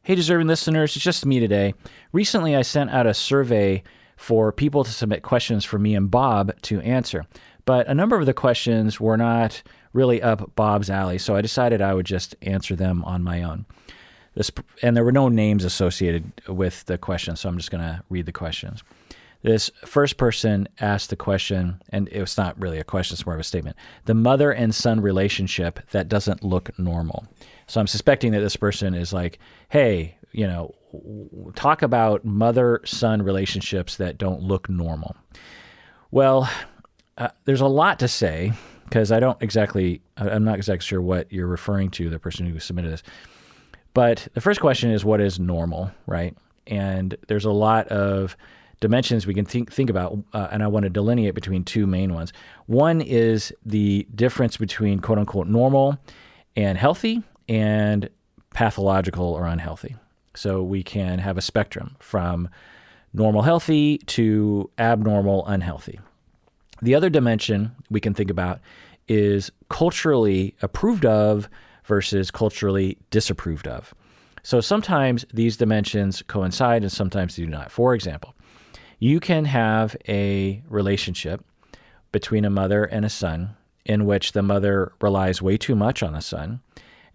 Hey, deserving listeners, it's just me today. Recently, I sent out a survey for people to submit questions for me and Bob to answer, but a number of the questions were not really up Bob's alley, so I decided I would just answer them on my own. And there were no names associated with the questions, so I'm just going to read the questions. This first person asked the question, and it was not really a question, it's more of a statement. The mother and son relationship that doesn't look normal. So I'm suspecting that this person is like, hey, talk about mother-son relationships that don't look normal. Well, there's a lot to say because I'm not exactly sure what you're referring to, the person who submitted this. But the first question is, what is normal, right? And there's a lot of dimensions we can think about, and I want to delineate between two main ones. One is the difference between quote-unquote normal and healthy and pathological or unhealthy. So we can have a spectrum from normal healthy to abnormal unhealthy. The other dimension we can think about is culturally approved of versus culturally disapproved of. So sometimes these dimensions coincide and sometimes they do not. For example, you can have a relationship between a mother and a son in which the mother relies way too much on the son,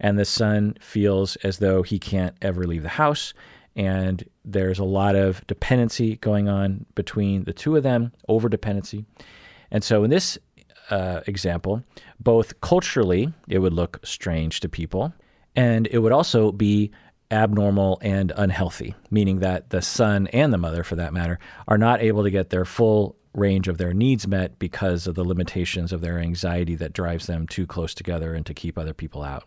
and the son feels as though he can't ever leave the house, and there's a lot of dependency going on between the two of them, over-dependency. And so in this example, both culturally, it would look strange to people, and it would also be abnormal and unhealthy, meaning that the son and the mother, for that matter, are not able to get their full range of their needs met because of the limitations of their anxiety that drives them too close together and to keep other people out.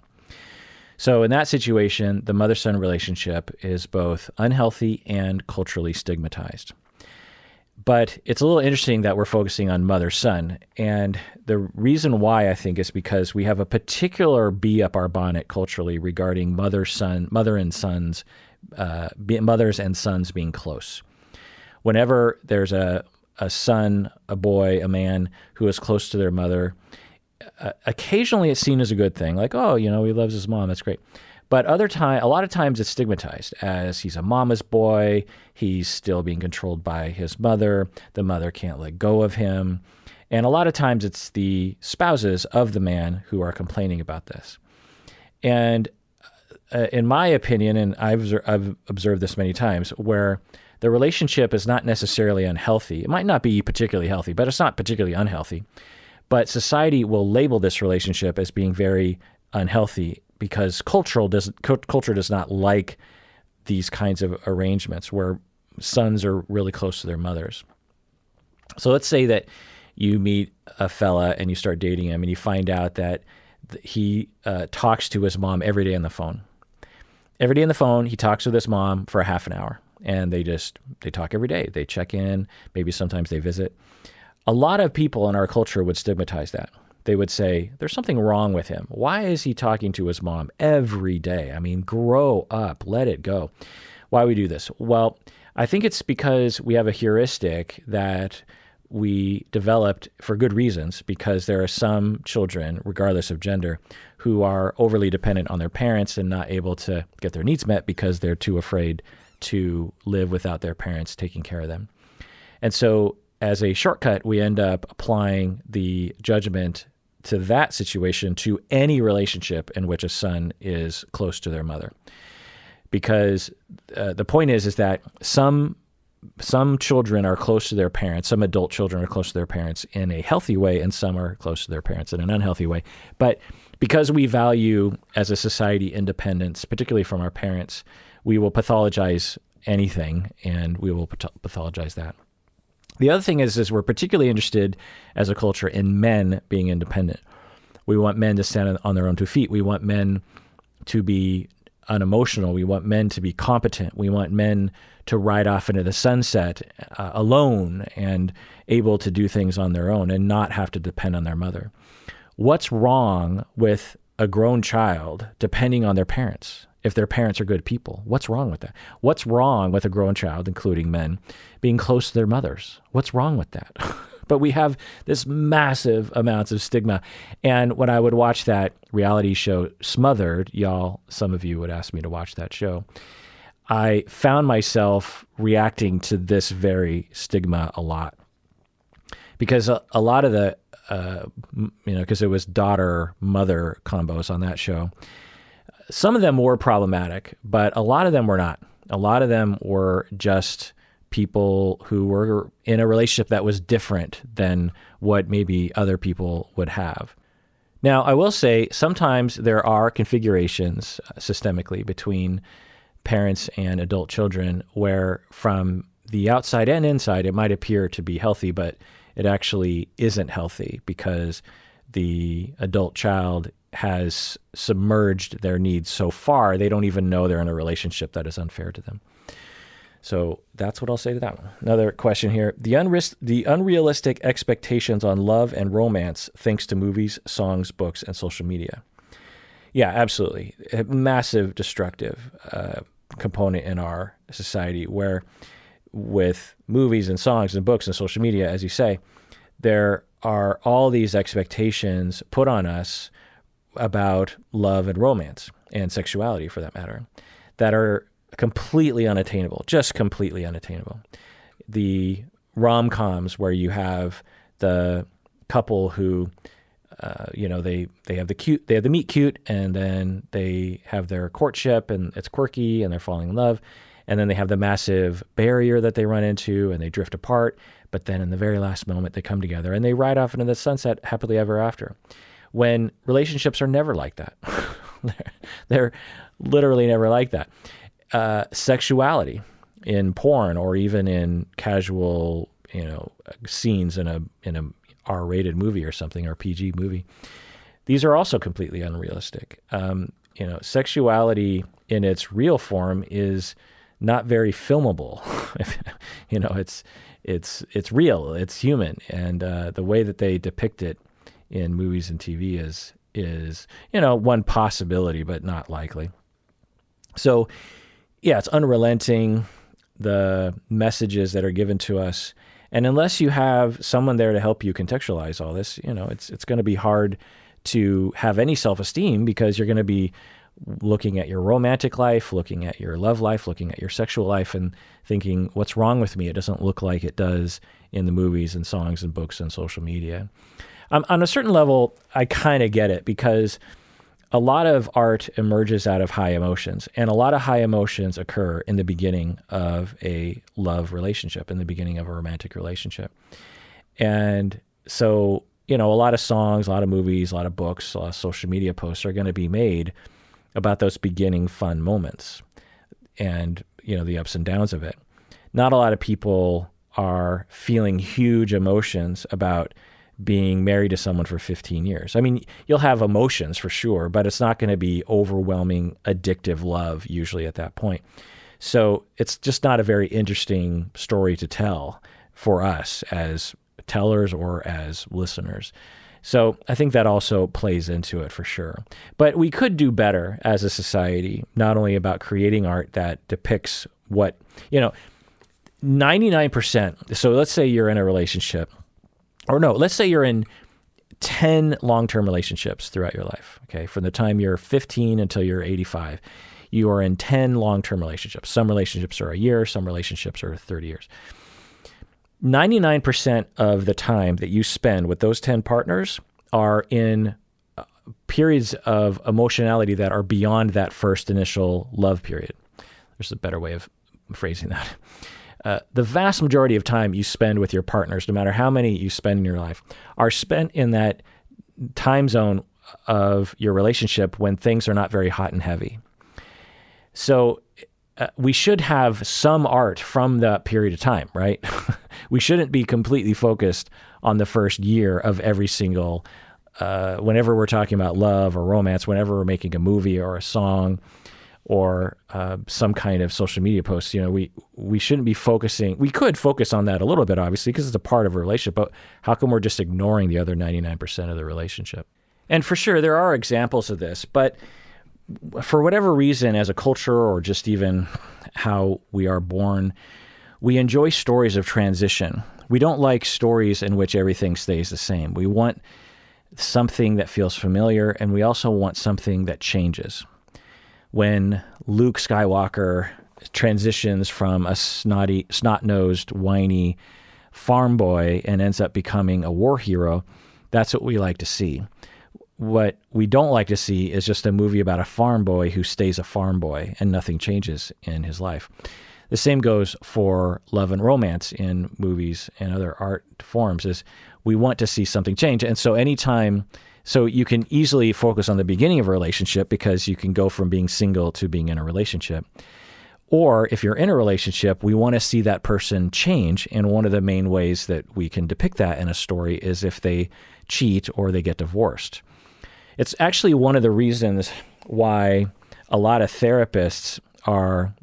So in that situation, the mother-son relationship is both unhealthy and culturally stigmatized. But it's a little interesting that we're focusing on mother-son. And the reason why, I think, is because we have a particular bee up our bonnet culturally regarding mothers and sons being close. Whenever there's a son, a boy, a man who is close to their mother, occasionally it's seen as a good thing. Like, oh, he loves his mom. That's great. But a lot of times it's stigmatized as he's a mama's boy. He's still being controlled by his mother. The mother can't let go of him. And a lot of times it's the spouses of the man who are complaining about this. And in my opinion, and I've observed this many times, where the relationship is not necessarily unhealthy. It might not be particularly healthy, but it's not particularly unhealthy. But society will label this relationship as being very unhealthy because culture does not like these kinds of arrangements where sons are really close to their mothers. So let's say that you meet a fella and you start dating him and you find out that he talks to his mom every day on the phone. Every day on the phone, he talks with his mom for a half an hour, and they talk every day. They check in, maybe sometimes they visit. A lot of people in our culture would stigmatize that. They would say, there's something wrong with him. Why is he talking to his mom every day? I mean, grow up, let it go. Why we do this? Well, I think it's because we have a heuristic that we developed for good reasons, because there are some children, regardless of gender, who are overly dependent on their parents and not able to get their needs met because they're too afraid to live without their parents taking care of them. And so as a shortcut, we end up applying the judgment to that situation to any relationship in which a son is close to their mother. Because the point is that some children are close to their parents, some adult children are close to their parents in a healthy way, and some are close to their parents in an unhealthy way. But because we value, as a society, independence, particularly from our parents, we will pathologize anything, and we will pathologize that. The other thing is we're particularly interested as a culture in men being independent. We want men to stand on their own 2 feet. We want men to be unemotional. We want men to be competent. We want men to ride off into the sunset alone and able to do things on their own and not have to depend on their mother. What's wrong with a grown child depending on their parents? If their parents are good people, what's wrong with that? What's wrong with a grown child, including men, being close to their mothers? What's wrong with that? But we have this massive amounts of stigma. And when I would watch that reality show Smothered, some of you would ask me to watch that show. I found myself reacting to this very stigma a lot because a lot of the, because it was daughter-mother combos on that show. Some of them were problematic, but a lot of them were not. A lot of them were just people who were in a relationship that was different than what maybe other people would have. Now, I will say sometimes there are configurations systemically between parents and adult children where from the outside and inside, it might appear to be healthy, but it actually isn't healthy because the adult child has submerged their needs so far, they don't even know they're in a relationship that is unfair to them. So that's what I'll say to that one. Another question here. The unrealistic expectations on love and romance thanks to movies, songs, books, and social media. Yeah, absolutely. A massive destructive component in our society where with movies and songs and books and social media, as you say, there are all these expectations put on us about love and romance and sexuality for that matter that are completely unattainable, just completely unattainable. The rom-coms where you have the couple who, they have the meet cute, and then they have their courtship, and it's quirky, and they're falling in love, and then they have the massive barrier that they run into, and they drift apart. But then in the very last moment, they come together, and they ride off into the sunset happily ever after. When relationships are never like that, they're literally never like that. Sexuality in porn or even in casual, scenes in a R-rated movie or something, or PG movie. These are also completely unrealistic. Sexuality in its real form is not very filmable. It's real, it's human, and the way that they depict it in movies and TV is one possibility, but not likely. So, yeah, it's unrelenting, the messages that are given to us. And unless you have someone there to help you contextualize all this, it's going to be hard to have any self-esteem because you're going to be looking at your romantic life, looking at your love life, looking at your sexual life and thinking, what's wrong with me? It doesn't look like it does in the movies and songs and books and social media. On a certain level, I kind of get it because a lot of art emerges out of high emotions, and a lot of high emotions occur in the beginning of a love relationship, in the beginning of a romantic relationship. And so, a lot of songs, a lot of movies, a lot of books, a lot of social media posts are going to be made about those beginning fun moments and, the ups and downs of it. Not a lot of people are feeling huge emotions about being married to someone for 15 years. I mean, you'll have emotions for sure, but it's not going to be overwhelming, addictive love usually at that point. So it's just not a very interesting story to tell for us as tellers or as listeners. So I think that also plays into it for sure. But we could do better as a society, not only about creating art that depicts what, 99%. So let's say you're in a relationship. Or no, let's say you're in 10 long-term relationships throughout your life, okay? From the time you're 15 until you're 85, you are in 10 long-term relationships. Some relationships are a year, some relationships are 30 years. 99% of the time that you spend with those 10 partners are in periods of emotionality that are beyond that first initial love period. There's a better way of phrasing that. The vast majority of time you spend with your partners, no matter how many you spend in your life, are spent in that time zone of your relationship when things are not very hot and heavy. So we should have some art from that period of time, right? We shouldn't be completely focused on the first year of every single, whenever we're talking about love or romance, whenever we're making a movie or a song, or some kind of social media posts, we shouldn't be focusing. We could focus on that a little bit, obviously, because it's a part of a relationship, but how come we're just ignoring the other 99% of the relationship? And for sure, there are examples of this, but for whatever reason, as a culture or just even how we are born, we enjoy stories of transition. We don't like stories in which everything stays the same. We want something that feels familiar, and we also want something that changes. When Luke Skywalker transitions from a snot-nosed, whiny farm boy and ends up becoming a war hero, that's what we like to see. What we don't like to see is just a movie about a farm boy who stays a farm boy and nothing changes in his life. The same goes for love and romance in movies and other art forms, is we want to see something change. And so so you can easily focus on the beginning of a relationship because you can go from being single to being in a relationship. Or if you're in a relationship, we want to see that person change. And one of the main ways that we can depict that in a story is if they cheat or they get divorced. It's actually one of the reasons why a lot of therapists or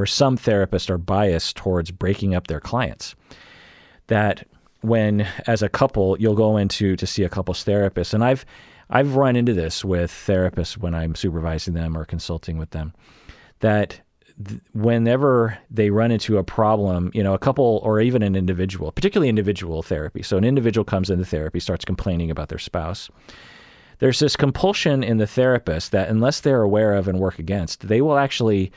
some therapists are biased towards breaking up their clients. That when, as a couple, you'll go to see a couples therapist, and I've run into this with therapists when I'm supervising them or consulting with them, that whenever they run into a problem, a couple or even an individual, particularly individual therapy. So an individual comes into therapy, starts complaining about their spouse. There's this compulsion in the therapist that unless they're aware of and work against, they will actually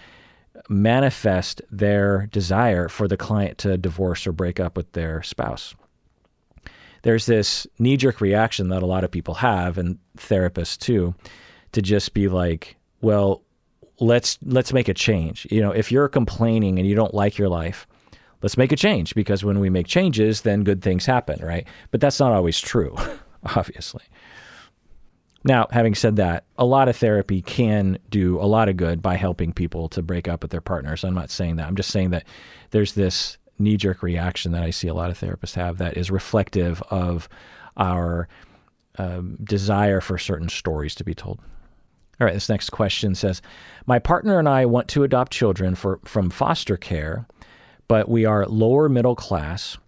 manifest their desire for the client to divorce or break up with their spouse. There's this knee-jerk reaction that a lot of people have, and therapists too, to just be like, well, let's make a change. If you're complaining and you don't like your life, let's make a change, because when we make changes, then good things happen, right? But that's not always true, obviously. Now, having said that, a lot of therapy can do a lot of good by helping people to break up with their partners. I'm not saying that. I'm just saying that there's this knee-jerk reaction that I see a lot of therapists have that is reflective of our desire for certain stories to be told. All right, this next question says, my partner and I want to adopt children from foster care, but we are lower middle class.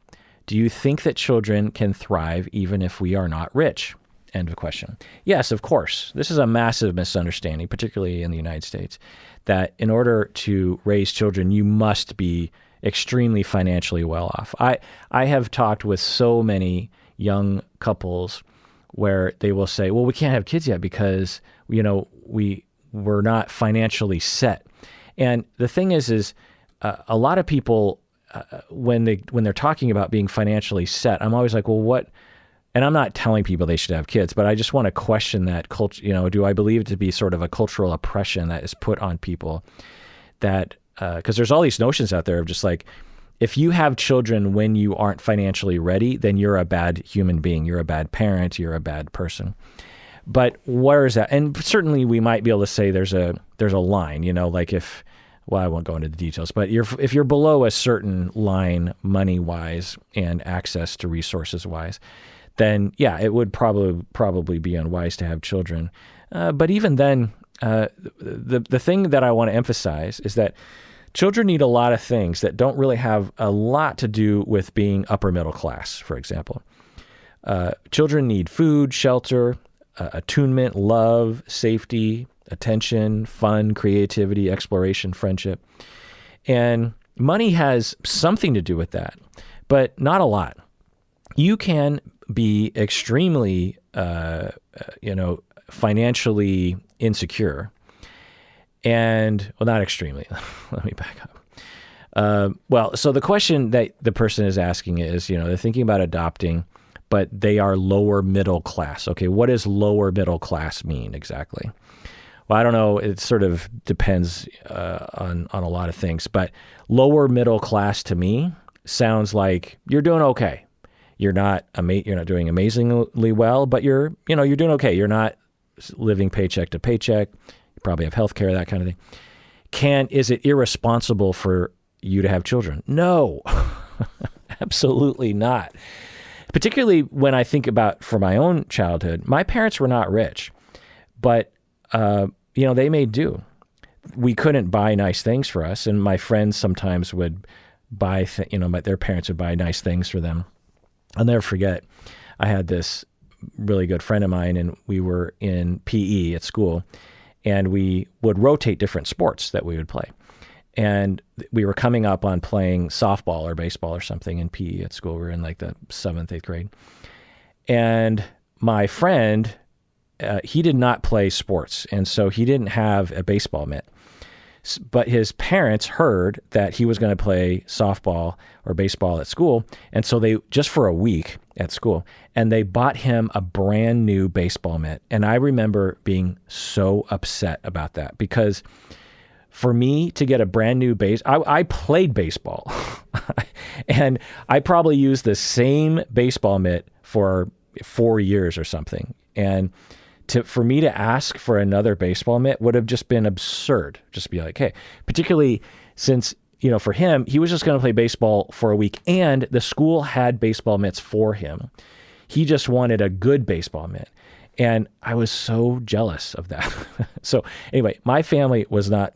Do you think that children can thrive even if we are not rich? End of question. Yes, of course. This is a massive misunderstanding, particularly in the United States, that in order to raise children, you must be extremely financially well off. I have talked with so many young couples where they will say, well, we can't have kids yet because, we're not financially set. And the thing is a lot of people, when they're talking about being financially set, I'm always like, well, what? And I'm not telling people they should have kids, but I just want to question that culture. Do I believe it to be sort of a cultural oppression that is put on people that, because there's all these notions out there of just like, if you have children when you aren't financially ready, then you're a bad human being. You're a bad parent. You're a bad person. But where is that? And certainly we might be able to say there's a line, like I won't go into the details, but if you're below a certain line money-wise and access to resources-wise, then yeah, it would probably be unwise to have children. But even then, the thing that I want to emphasize is that children need a lot of things that don't really have a lot to do with being upper middle class, for example. Children need food, shelter, attunement, love, safety, attention, fun, creativity, exploration, friendship. And money has something to do with that, but not a lot. You can be extremely, financially insecure. And, well, not extremely. Let me back up. So the question that the person is asking is, they're thinking about adopting, but they are lower middle class. Okay, what does lower middle class mean exactly? Well, I don't know. It sort of depends on a lot of things, but lower middle class to me sounds like you're doing okay. You're not doing amazingly well, but you're doing okay. You're not living paycheck to paycheck. You probably have health care, that kind of thing. Is it irresponsible for you to have children? No, absolutely not. Particularly when I think about for my own childhood, my parents were not rich, but they made do. We couldn't buy nice things for us, and my friends sometimes would buy, their parents would buy nice things for them. I'll never forget, I had this really good friend of mine, and we were in PE at school, and we would rotate different sports that we would play. And we were coming up on playing softball or baseball or something in PE at school. We were in like the 7th, 8th grade. And my friend, he did not play sports, and so he didn't have a baseball mitt. But his parents heard that he was going to play softball or baseball at school. And so they, just for a week at school, and they bought him a brand new baseball mitt. And I remember being so upset about that, because for me to get a brand new I played baseball and I probably used the same baseball mitt for 4 years or something. And for me to ask for another baseball mitt would have just been absurd. Just be like, hey, particularly since, for him, he was just going to play baseball for a week and the school had baseball mitts for him. He just wanted a good baseball mitt. And I was so jealous of that. So anyway, my family was not,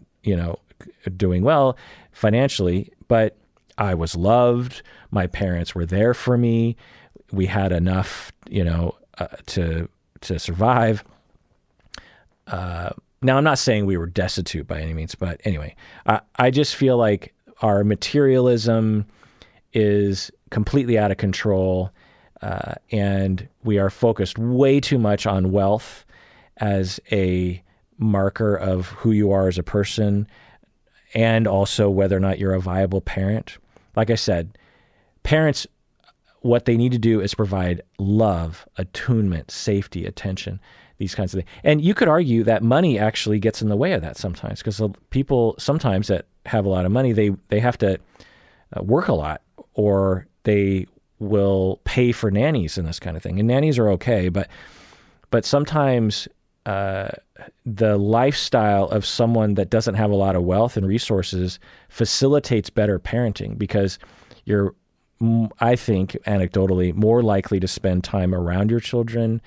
doing well financially, but I was loved. My parents were there for me. We had enough, to survive. Now, I'm not saying we were destitute by any means, but anyway, I just feel like our materialism is completely out of control, and we are focused way too much on wealth as a marker of who you are as a person, and also whether or not you're a viable parent. Like I said, parents, what they need to do is provide love, attunement, safety, attention, these kinds of things. And you could argue that money actually gets in the way of that sometimes, because people sometimes that have a lot of money, they have to work a lot, or they will pay for nannies and this kind of thing. And nannies are okay, but sometimes the lifestyle of someone that doesn't have a lot of wealth and resources facilitates better parenting, because you're, I think, anecdotally, more likely to spend time around your children.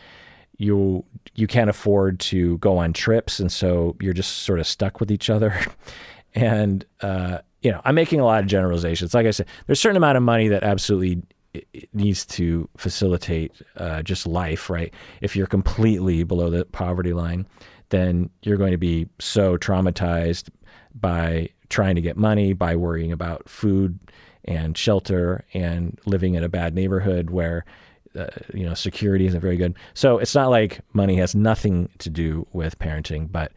You can't afford to go on trips, and so you're just sort of stuck with each other. And I'm making a lot of generalizations. Like I said, there's a certain amount of money that absolutely it needs to facilitate just life, right? If you're completely below the poverty line, then you're going to be so traumatized by trying to get money, by worrying about food and shelter and living in a bad neighborhood where security isn't very good. So it's not like money has nothing to do with parenting, but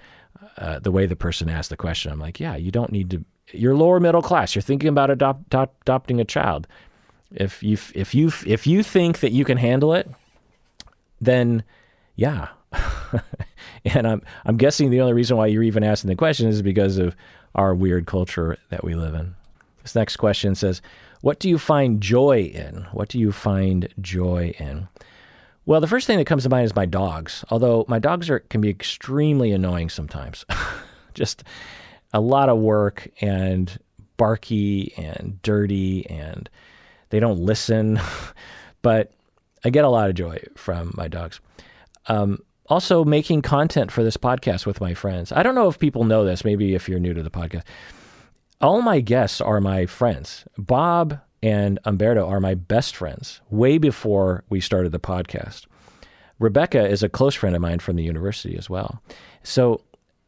the way the person asked the question, I'm like, yeah, you don't need to. You're lower middle class. You're thinking about adopting a child. If you think that you can handle it, then yeah. And I'm guessing the only reason why you're even asking the question is because of our weird culture that we live in. This next question says, what do you find joy in? What do you find joy in? Well, the first thing that comes to mind is my dogs, although my dogs can be extremely annoying sometimes. Just a lot of work and barky and dirty, and they don't listen, but I get a lot of joy from my dogs. Also making content for this podcast with my friends. I don't know if people know this, maybe if you're new to the podcast. All my guests are my friends. Bob and Umberto are my best friends way before we started the podcast. Rebecca is a close friend of mine from the university as well. So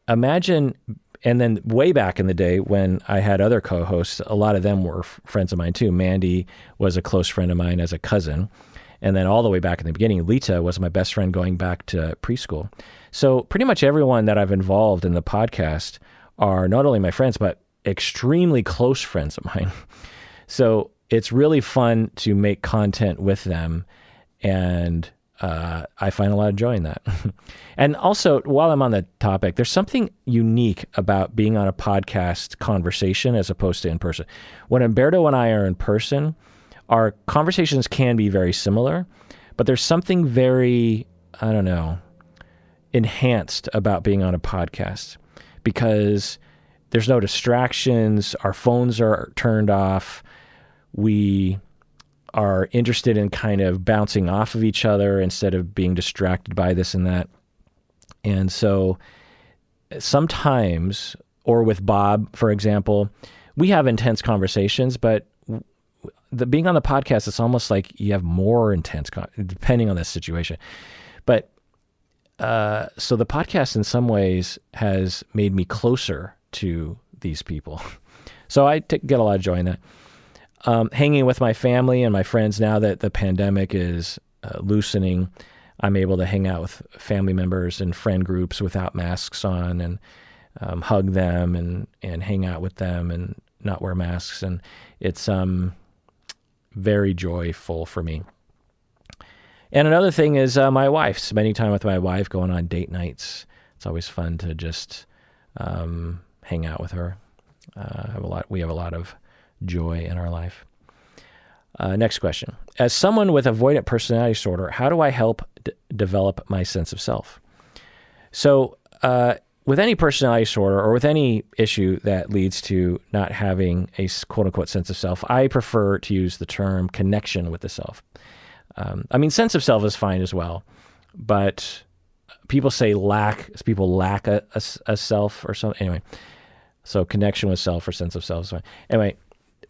imagine, and then way back in the day when I had other co-hosts, a lot of them were friends of mine too. Mandy was a close friend of mine as a cousin. And then all the way back in the beginning, Lita was my best friend going back to preschool. So pretty much everyone that I've involved in the podcast are not only my friends, but extremely close friends of mine. So it's really fun to make content with them. And I find a lot of joy in that. And also, while I'm on the topic, there's something unique about being on a podcast conversation as opposed to in person. When Umberto and I are in person, our conversations can be very similar, but there's something very, enhanced about being on a podcast, because there's no distractions. Our phones are turned off. We are interested in kind of bouncing off of each other instead of being distracted by this and that. And so sometimes, or with Bob, for example, we have intense conversations, but being on the podcast, it's almost like you have more intense, depending on the situation. But so the podcast in some ways has made me closer to these people. So I get a lot of joy in that. Hanging with my family and my friends, now that the pandemic is loosening, I'm able to hang out with family members and friend groups without masks on. And hug them and hang out with them and not wear masks. And it's very joyful for me. And another thing is my wife, spending time with my wife, going on date nights. It's always fun to just hang out with her. We have a lot of joy in our life. Next question. As someone with avoidant personality disorder, how do I help develop my sense of self? So with any personality disorder or with any issue that leads to not having a quote-unquote sense of self, I prefer to use the term connection with the self. Sense of self is fine as well, but people say people lack a self or something. Anyway, so connection with self or sense of self is fine. Anyway,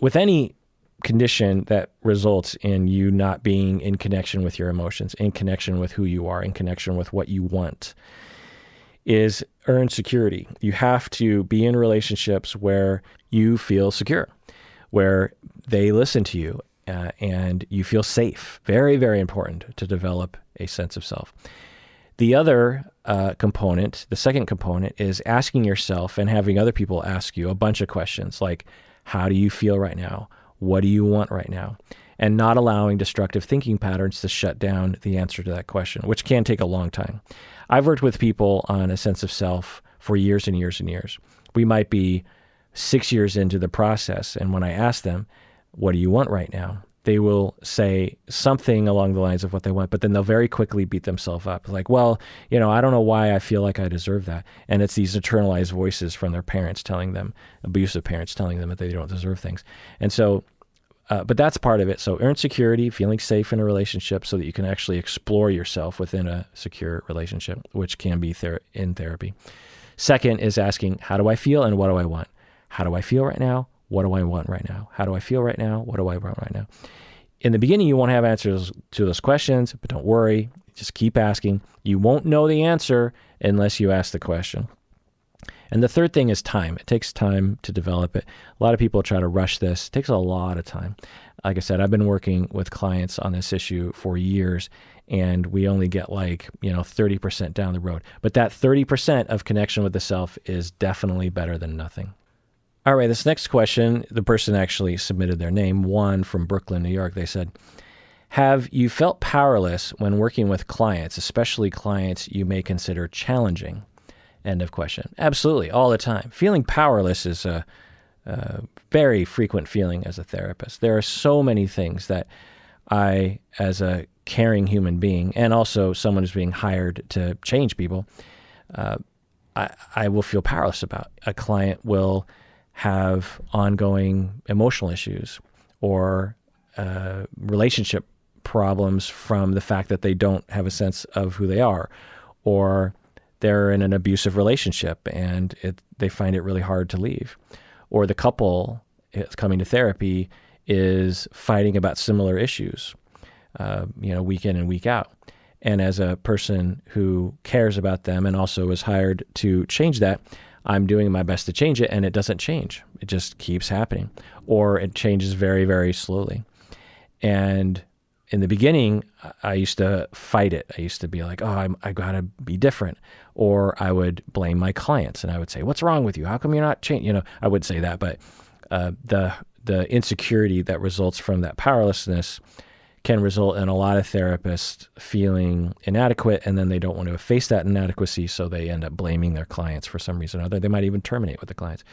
with any condition that results in you not being in connection with your emotions, in connection with who you are, in connection with what you want, is earned security. You have to be in relationships where you feel secure, where they listen to you, and you feel safe. Very, very important to develop a sense of self. The other component, the second component, is asking yourself and having other people ask you a bunch of questions like, how do you feel right now? What do you want right now? And not allowing destructive thinking patterns to shut down the answer to that question, which can take a long time. I've worked with people on a sense of self for years and years and years. We might be 6 years into the process, and when I ask them, what do you want right now? They will say something along the lines of what they want, but then they'll very quickly beat themselves up. Like, well, I don't know why I feel like I deserve that. And it's these internalized voices from their parents telling them, abusive parents telling them that they don't deserve things. And so, but that's part of it. So earn security, feeling safe in a relationship so that you can actually explore yourself within a secure relationship, which can be in therapy. Second is asking, how do I feel and what do I want? How do I feel right now? What do I want right now? How do I feel right now? What do I want right now? In the beginning, you won't have answers to those questions, but don't worry. Just keep asking. You won't know the answer unless you ask the question. And the third thing is time. It takes time to develop it. A lot of people try to rush this. It takes a lot of time. Like I said, I've been working with clients on this issue for years, and we only get 30% down the road. But that 30% of connection with the self is definitely better than nothing. All right, this next question, the person actually submitted their name, Juan from Brooklyn, New York. They said, have you felt powerless when working with clients, especially clients you may consider challenging? End of question. Absolutely, all the time. Feeling powerless is a very frequent feeling as a therapist. There are so many things that I, as a caring human being, and also someone who's being hired to change people, I will feel powerless about. A client will have ongoing emotional issues or relationship problems from the fact that they don't have a sense of who they are, or they're in an abusive relationship and they find it really hard to leave, or the couple coming to therapy is fighting about similar issues, week in and week out. And as a person who cares about them and also is hired to change that, I'm doing my best to change it, and it doesn't change. It just keeps happening, or it changes very, very slowly. And in the beginning, I used to fight it. I used to be like, I gotta be different. Or I would blame my clients, and I would say, what's wrong with you? How come you're not changing? I would say that, but the insecurity that results from that powerlessness can result in a lot of therapists feeling inadequate, and then they don't want to face that inadequacy, so they end up blaming their clients for some reason or other. They might even terminate with the clients.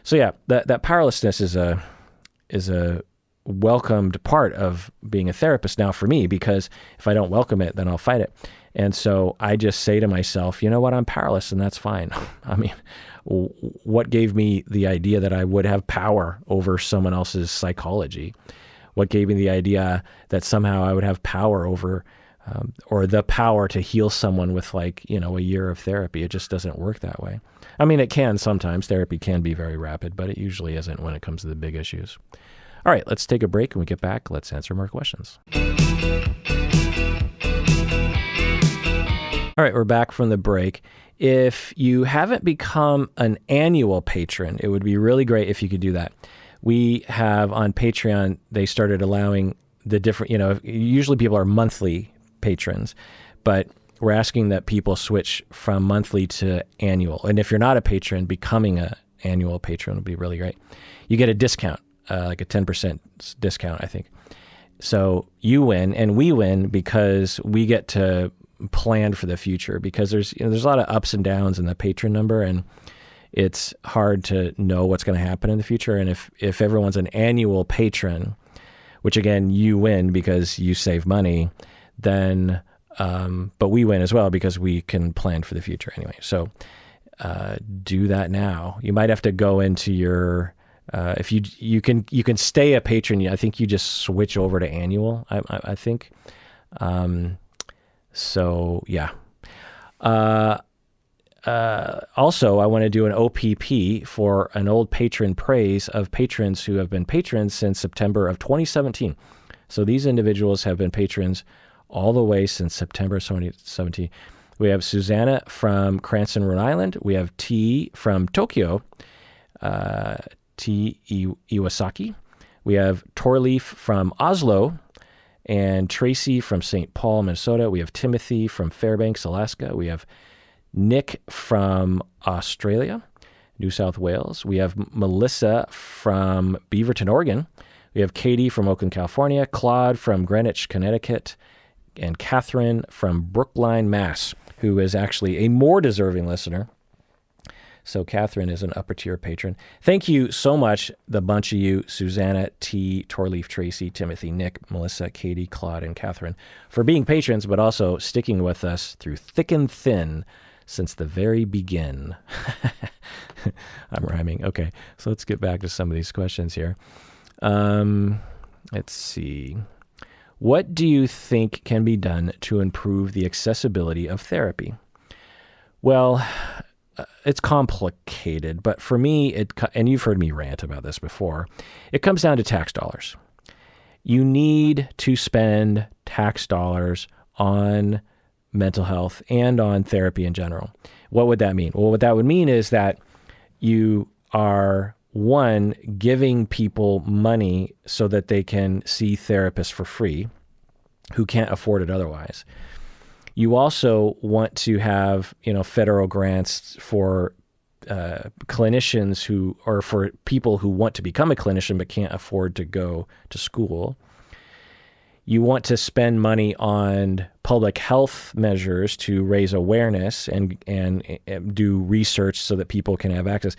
So yeah, that powerlessness is a welcomed part of being a therapist now for me, because if I don't welcome it, then I'll fight it. And so I just say to myself, you know what, I'm powerless, and that's fine. What gave me the idea that I would have power over someone else's psychology? What gave me the idea that somehow I would have power over, or the power to heal someone with a year of therapy? It just doesn't work that way. It can sometimes. Therapy can be very rapid, but it usually isn't when it comes to the big issues. All right, let's take a break. When we get back, let's answer more questions. All right, we're back from the break. If you haven't become an annual patron, it would be really great if you could do that. We have on Patreon, they started allowing the different, usually people are monthly patrons, but we're asking that people switch from monthly to annual. And if you're not a patron, becoming an annual patron would be really great. You get a discount, like a 10% discount, I think. So you win and we win because we get to plan for the future, because there's a lot of ups and downs in the patron number, and it's hard to know what's going to happen in the future. And if everyone's an annual patron, which again, you win because you save money, then, but we win as well because we can plan for the future anyway. So do that now. You might have to go into your, if you can stay a patron. I think you just switch over to annual, I think. So yeah. Also, I want to do an OPP for an old patron praise of patrons who have been patrons since September of 2017. So these individuals have been patrons all the way since September 2017. We have Susanna from Cranston, Rhode Island. We have T from Tokyo, T Iwasaki. We have Torleaf from Oslo, and Tracy from St. Paul, Minnesota. We have Timothy from Fairbanks, Alaska. We have Nick from Australia, New South Wales. We have Melissa from Beaverton, Oregon. We have Katie from Oakland, California. Claude from Greenwich, Connecticut. And Catherine from Brookline, Mass., who is actually a more deserving listener. So Catherine is an upper tier patron. Thank you so much, the bunch of you, Susanna, T, Torleaf, Tracy, Timothy, Nick, Melissa, Katie, Claude, and Catherine, for being patrons, but also sticking with us through thick and thin since the very begin. I'm rhyming. Okay, so let's get back to some of these questions here. Let's see. What do you think can be done to improve the accessibility of therapy? Well, it's complicated, but for me, and you've heard me rant about this before, it comes down to tax dollars. You need to spend tax dollars on mental health and on therapy in general. What would that mean? Well, what that would mean is that you are, one, giving people money so that they can see therapists for free who can't afford it otherwise. You also want to have, federal grants for clinicians or for people who want to become a clinician but can't afford to go to school. You want to spend money on public health measures to raise awareness and do research so that people can have access.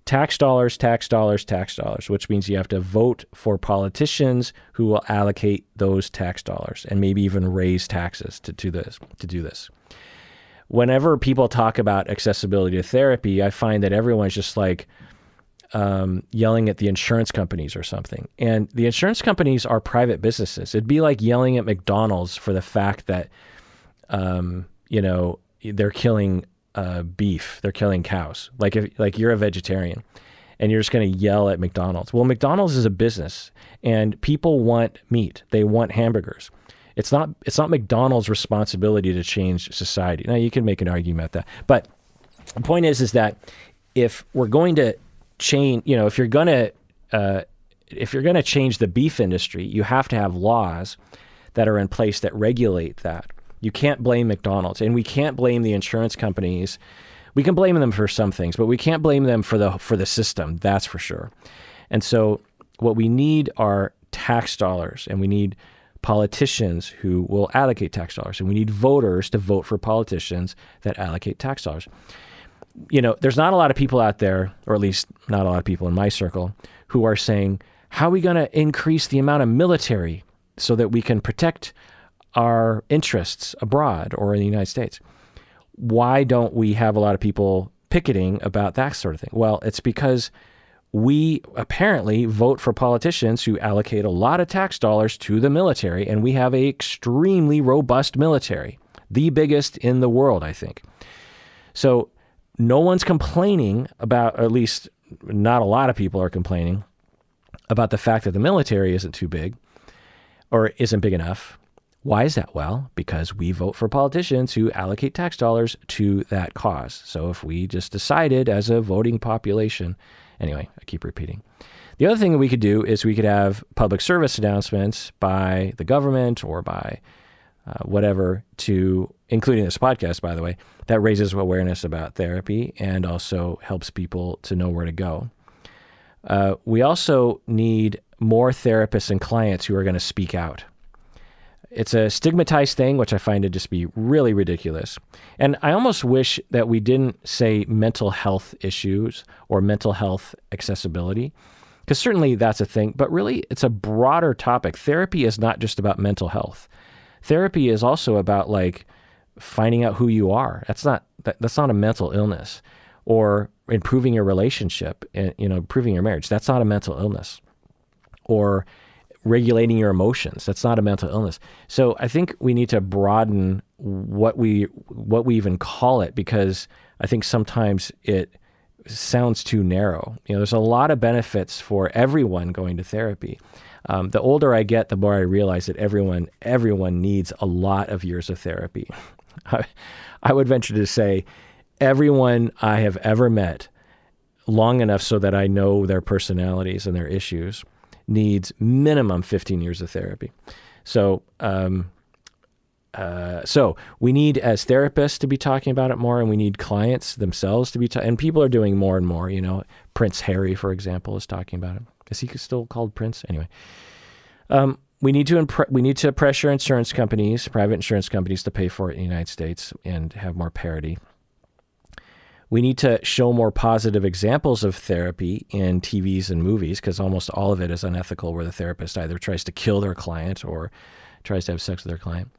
Tax dollars, tax dollars, tax dollars, which means you have to vote for politicians who will allocate those tax dollars and maybe even raise taxes to do this. Whenever people talk about accessibility to therapy, I find that everyone's just like yelling at the insurance companies or something. And the insurance companies are private businesses. It'd be like yelling at McDonald's for the fact that, they're killing beef, they're killing cows. Like you're a vegetarian and you're just going to yell at McDonald's. Well, McDonald's is a business and people want meat. They want hamburgers. It's not McDonald's responsibility to change society. Now you can make an argument about that, but the point is that if we're going to change, if you're going to change the beef industry, you have to have laws that are in place that regulate that. You can't blame McDonald's, and we can't blame the insurance companies. We can blame them for some things, but we can't blame them for the system. That's for sure. And so what we need are tax dollars, and we need politicians who will allocate tax dollars, and we need voters to vote for politicians that allocate tax dollars. There's not a lot of people out there, or at least not a lot of people in my circle, who are saying, how are we going to increase the amount of military so that we can protect our interests abroad or in the United States? Why don't we have a lot of people picketing about that sort of thing? Well, it's because we apparently vote for politicians who allocate a lot of tax dollars to the military, and we have an extremely robust military, the biggest in the world, I think. So no one's complaining about, or at least not a lot of people are complaining about the fact that the military isn't too big or isn't big enough. Why is that? Well, because we vote for politicians who allocate tax dollars to that cause. So if we just decided as a voting population, anyway, I keep repeating. The other thing that we could do is we could have public service announcements by the government or by whatever, to, including this podcast, by the way, that raises awareness about therapy and also helps people to know where to go. We also need more therapists and clients who are going to speak out. It's a stigmatized thing, which I find to just be really ridiculous. And I almost wish that we didn't say mental health issues or mental health accessibility, because certainly that's a thing, but really it's a broader topic. Therapy is not just about mental health. Therapy is also about like finding out who you are. That's not a mental illness. Or improving your relationship, and improving your marriage. That's not a mental illness. Or regulating your emotions. That's not a mental illness. So I think we need to broaden what we even call it, because I think sometimes it sounds too narrow. There's a lot of benefits for everyone going to therapy. The older I get, the more I realize that everyone needs a lot of years of therapy. I would venture to say everyone I have ever met long enough so that I know their personalities and their issues needs minimum 15 years of therapy. So we need, as therapists, to be talking about it more, and we need clients themselves to be and people are doing more and more. Prince Harry, for example, is talking about it. Is he still called Prince? Anyway. We need to pressure insurance companies, private insurance companies, to pay for it in the United States and have more parity. We need to show more positive examples of therapy in TVs and movies, because almost all of it is unethical, where the therapist either tries to kill their client or tries to have sex with their client.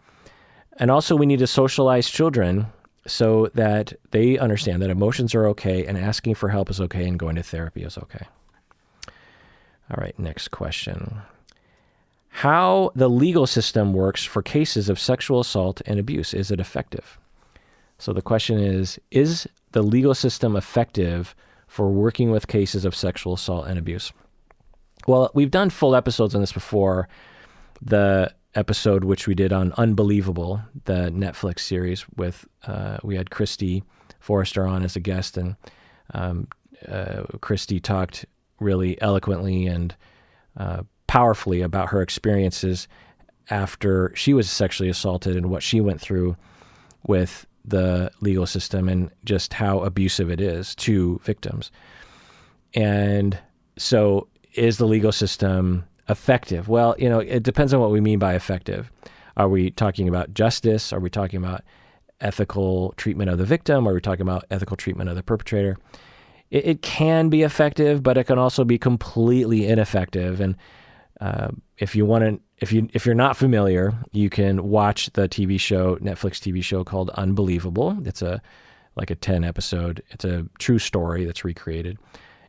And also we need to socialize children so that they understand that emotions are okay and asking for help is okay and going to therapy is okay. All right, next question. How the legal system works for cases of sexual assault and abuse. Is it effective? So the question is the legal system effective for working with cases of sexual assault and abuse? Well, we've done full episodes on this before. The episode which we did on Unbelievable, the Netflix series, with we had Christy Forrester on as a guest, and Christy talked really eloquently and powerfully about her experiences after she was sexually assaulted and what she went through with the legal system and just how abusive it is to victims. And so is the legal system effective? Well, it depends on what we mean by effective. Are we talking about justice? Are we talking about ethical treatment of the victim? Are we talking about ethical treatment of the perpetrator? It can be effective, but it can also be completely ineffective. And if you're not familiar, you can watch the Netflix TV show called Unbelievable. It's like a 10 episode. It's a true story that's recreated.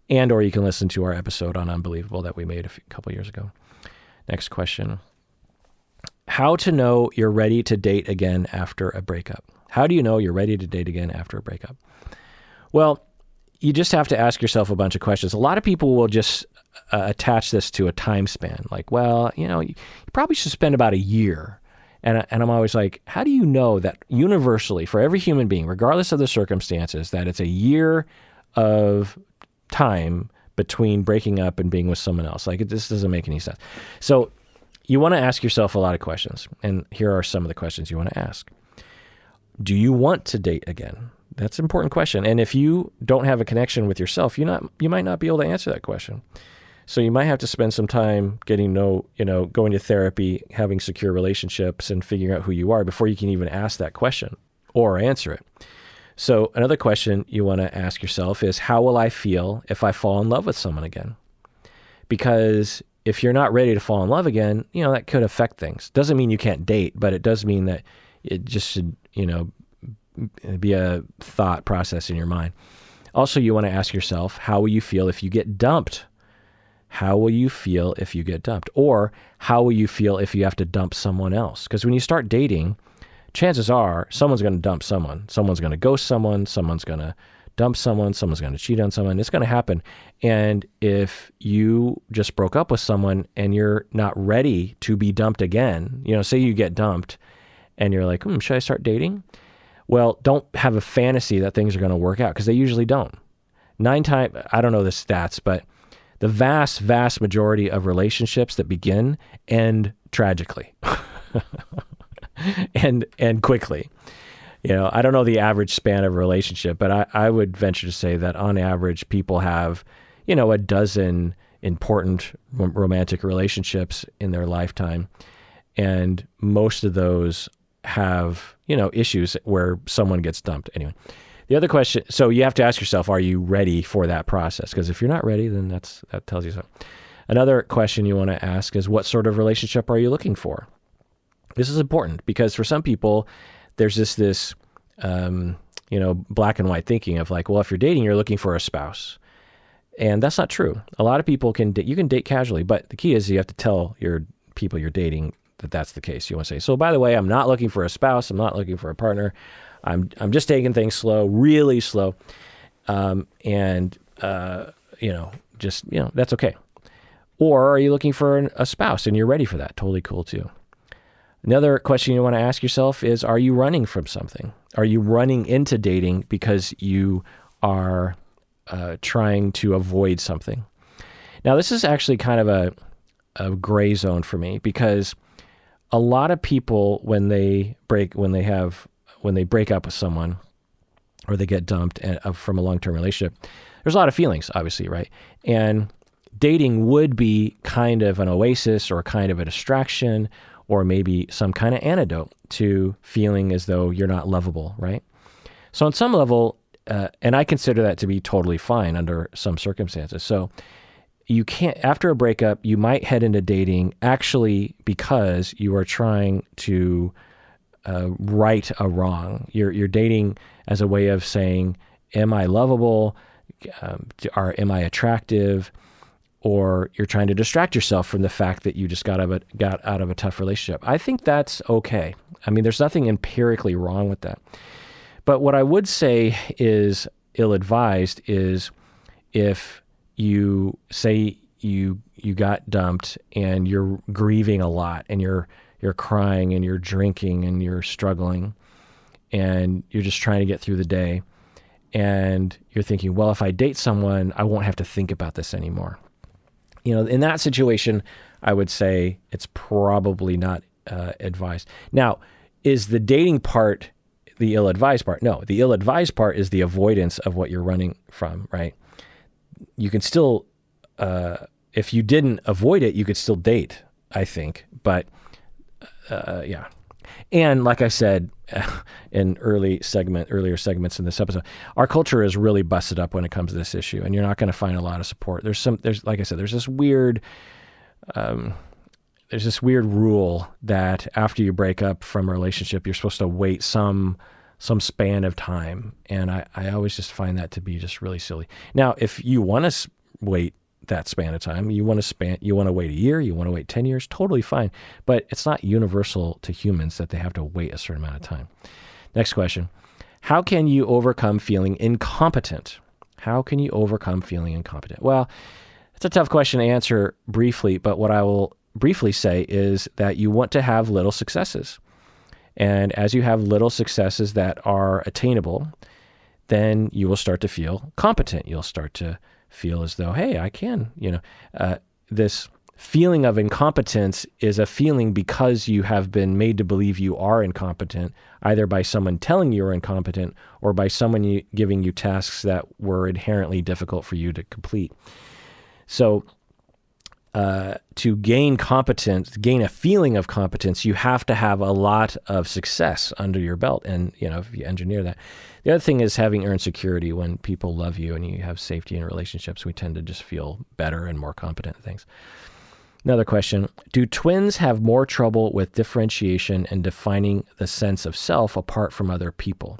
Or you can listen to our episode on Unbelievable that we made a couple years ago. Next question. How to know you're ready to date again after a breakup. How do you know you're ready to date again after a breakup? Well, you just have to ask yourself a bunch of questions. A lot of people will just attach this to a time span. Like, well, you probably should spend about a year. And I'm always like, how do you know that universally for every human being, regardless of the circumstances, that it's a year of time between breaking up and being with someone else? Like, this doesn't make any sense. So you want to ask yourself a lot of questions. And here are some of the questions you want to ask. Do you want to date again? That's an important question. And if you don't have a connection with yourself, you might not be able to answer that question. So you might have to spend some time going to therapy, having secure relationships, and figuring out who you are before you can even ask that question or answer it. So another question you want to ask yourself is, how will I feel if I fall in love with someone again? Because if you're not ready to fall in love again, that could affect things. Doesn't mean you can't date, but it does mean that it just should, be a thought process in your mind. Also, you want to ask yourself, how will you feel if you get dumped? How will you feel if you get dumped? Or how will you feel if you have to dump someone else? Because when you start dating, chances are someone's going to dump someone. Someone's going to ghost someone. Someone's going to dump someone. Someone's going to cheat on someone. It's going to happen. And if you just broke up with someone and you're not ready to be dumped again, say you get dumped and you're like, should I start dating? Well, don't have a fantasy that things are going to work out, because they usually don't. 9 times, I don't know the stats, but the vast, vast majority of relationships that begin end tragically. and quickly. I don't know the average span of a relationship, but I would venture to say that on average, people have, a dozen important romantic relationships in their lifetime. And most of those have, issues where someone gets dumped. Anyway, the other question, so you have to ask yourself, are you ready for that process? Because if you're not ready, then that tells you something. Another question you want to ask is, what sort of relationship are you looking for? This is important because for some people, there's this black and white thinking of like, well, if you're dating, you're looking for a spouse. And that's not true. A lot of people you can date casually, but the key is you have to tell your people you're dating that that's the case. You want to say, so by the way, I'm not looking for a spouse. I'm not looking for a partner. I'm just taking things slow, really slow. That's okay. Or are you looking for a spouse and you're ready for that? Totally cool too. Another question you want to ask yourself is, are you running from something? Are you running into dating because you are trying to avoid something? Now, this is actually kind of a gray zone for me, because a lot of people, when they break up with someone or they get dumped from a long-term relationship, there's a lot of feelings, obviously, right? And dating would be kind of an oasis or kind of a distraction, or maybe some kind of antidote to feeling as though you're not lovable, right? So on some level, and I consider that to be totally fine under some circumstances. So you can't, after a breakup, you might head into dating actually because you are trying to right a wrong. You're dating as a way of saying, am I lovable? Am I attractive? Or you're trying to distract yourself from the fact that you just got out of a tough relationship. I think that's okay. I mean, there's nothing empirically wrong with that. But what I would say is ill-advised is if you say you got dumped and you're grieving a lot and you're crying and you're drinking and you're struggling and you're just trying to get through the day, and you're thinking, well, if I date someone, I won't have to think about this anymore. In that situation, I would say it's probably not advised. Now, is the dating part the ill-advised part? No, the ill-advised part is the avoidance of what you're running from, right? You can still, if you didn't avoid it, you could still date, I think. But yeah. And like I said in earlier segments in this episode, our culture is really busted up when it comes to this issue, and you're not going to find a lot of support. There's like I said, there's this weird rule that after you break up from a relationship, you're supposed to wait some span of time, and I always just find that to be just really silly. Now, if you want to wait that span of time, you want to wait a year, you want to wait 10 years, totally fine. But it's not universal to humans that they have to wait a certain amount of time. Next question. How can you overcome feeling incompetent? How can you overcome feeling incompetent? Well, it's a tough question to answer briefly, but what I will briefly say is that you want to have little successes. And as you have little successes that are attainable, then you will start to feel competent. You'll start to feel as though, hey, I can, this feeling of incompetence is a feeling because you have been made to believe you are incompetent, either by someone telling you you're incompetent or by someone giving you tasks that were inherently difficult for you to complete. So to gain a feeling of competence, you have to have a lot of success under your belt. And, if you engineer that. The other thing is having earned security. When people love you and you have safety in relationships, we tend to just feel better and more competent at things. Another question. Do twins have more trouble with differentiation and defining the sense of self apart from other people?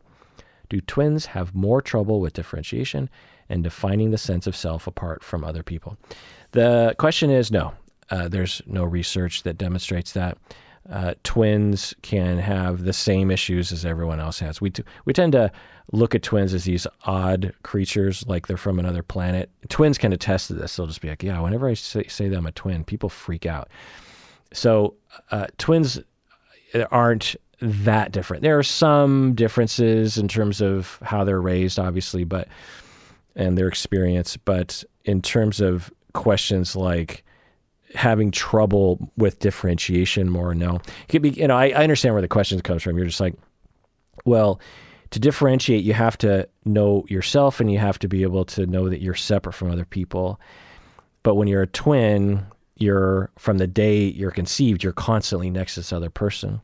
Do twins have more trouble with differentiation and defining the sense of self apart from other people? The question is no. There's no research that demonstrates that. Twins can have the same issues as everyone else has. We tend to look at twins as these odd creatures, like they're from another planet. Twins can attest to this. They'll just be like, yeah, whenever I say that I'm a twin, people freak out. So twins aren't that different. There are some differences in terms of how they're raised, obviously, and their experience. But in terms of questions like having trouble with differentiation more? No. It could be, I understand where the question comes from. You're just like, well, to differentiate, you have to know yourself and you have to be able to know that you're separate from other people. But when you're a twin, from the day you're conceived, you're constantly next to this other person.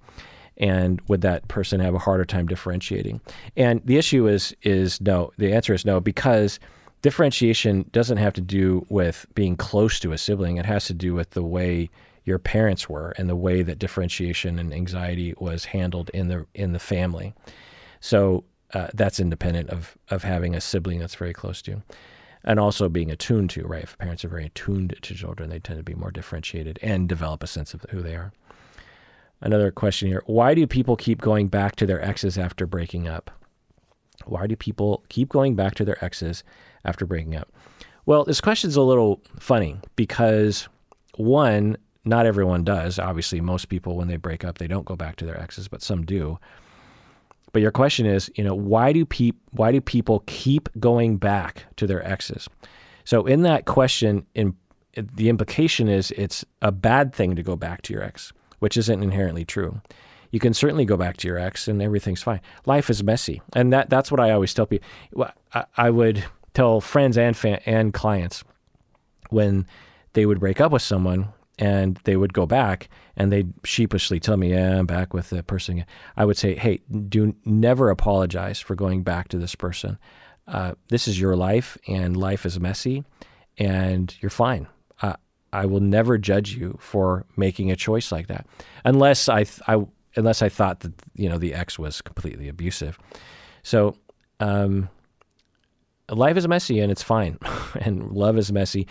And would that person have a harder time differentiating? And the issue is no. The answer is no, because differentiation doesn't have to do with being close to a sibling. It has to do with the way your parents were and the way that differentiation and anxiety was handled in the family. So that's independent of having a sibling that's very close to you. And also being attuned to, right? If parents are very attuned to children, they tend to be more differentiated and develop a sense of who they are. Another question here. Why do people keep going back to their exes after breaking up? Why do people keep going back to their exes after breaking up? Well, this question's a little funny because, one, not everyone does. Obviously, most people, when they break up, they don't go back to their exes, but some do. But your question is, why do people keep going back to their exes? So in that question, the implication is it's a bad thing to go back to your ex, which isn't inherently true. You can certainly go back to your ex and everything's fine. Life is messy. And that's what I always tell people. I would tell friends and clients when they would break up with someone and they would go back and they'd sheepishly tell me, yeah, I'm back with the person again. I would say, hey, do never apologize for going back to this person. This is your life and life is messy and you're fine. I will never judge you for making a choice like that. Unless I thought that, the ex was completely abusive. So, life is messy and it's fine. And love is messy.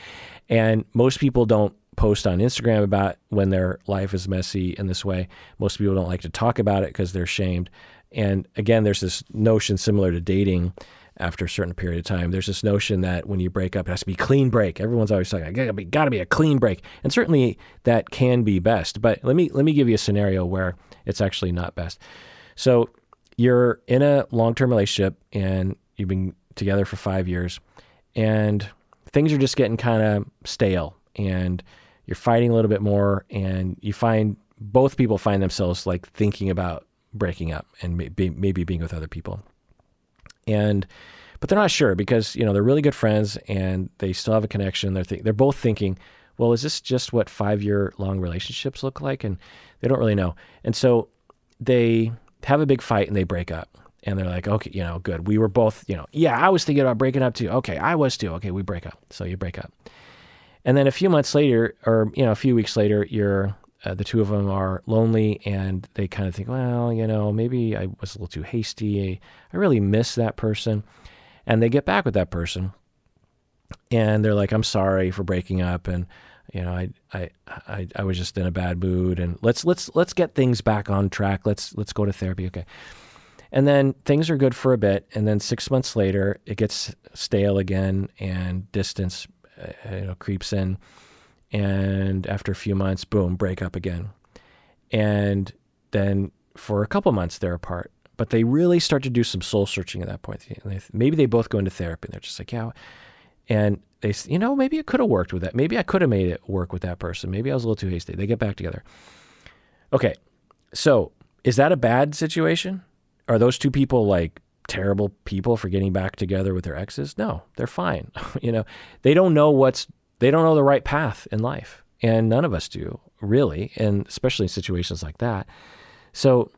And most people don't post on Instagram about when their life is messy in this way. Most people don't like to talk about it because they're ashamed. And again, there's this notion similar to dating after a certain period of time. There's this notion that when you break up, it has to be a clean break. Everyone's always saying, got to be a clean break. And certainly that can be best. But let me give you a scenario where it's actually not best. So you're in a long-term relationship and you've been together for 5 years and things are just getting kind of stale and you're fighting a little bit more and you find both people find themselves like thinking about breaking up and maybe being with other people. But they're not sure because, they're really good friends and they still have a connection. They're both thinking, well, is this just what 5-year long relationships look like? And they don't really know. And so they have a big fight and they break up and they're like, okay, good. We were both, I was thinking about breaking up too. Okay. I was too. Okay. We break up. So you break up. And then a few months later, or, a few weeks later, the two of them are lonely and they kind of think, well, maybe I was a little too hasty. I really miss that person. And they get back with that person and they're like, I'm sorry for breaking up. And, I was just in a bad mood and let's get things back on track. Let's go to therapy. Okay. And then things are good for a bit. And then 6 months later, it gets stale again and distance creeps in. And after a few months, boom, break up again. And then for a couple months, they're apart. But they really start to do some soul searching at that point. Maybe they both go into therapy and they're just like, yeah. And they, maybe it could have worked with that. Maybe I could have made it work with that person. Maybe I was a little too hasty. They get back together. Okay. So is that a bad situation? Are those two people like terrible people for getting back together with their exes? No, they're fine. They don't know the right path in life. And none of us do, really. And especially in situations like that. So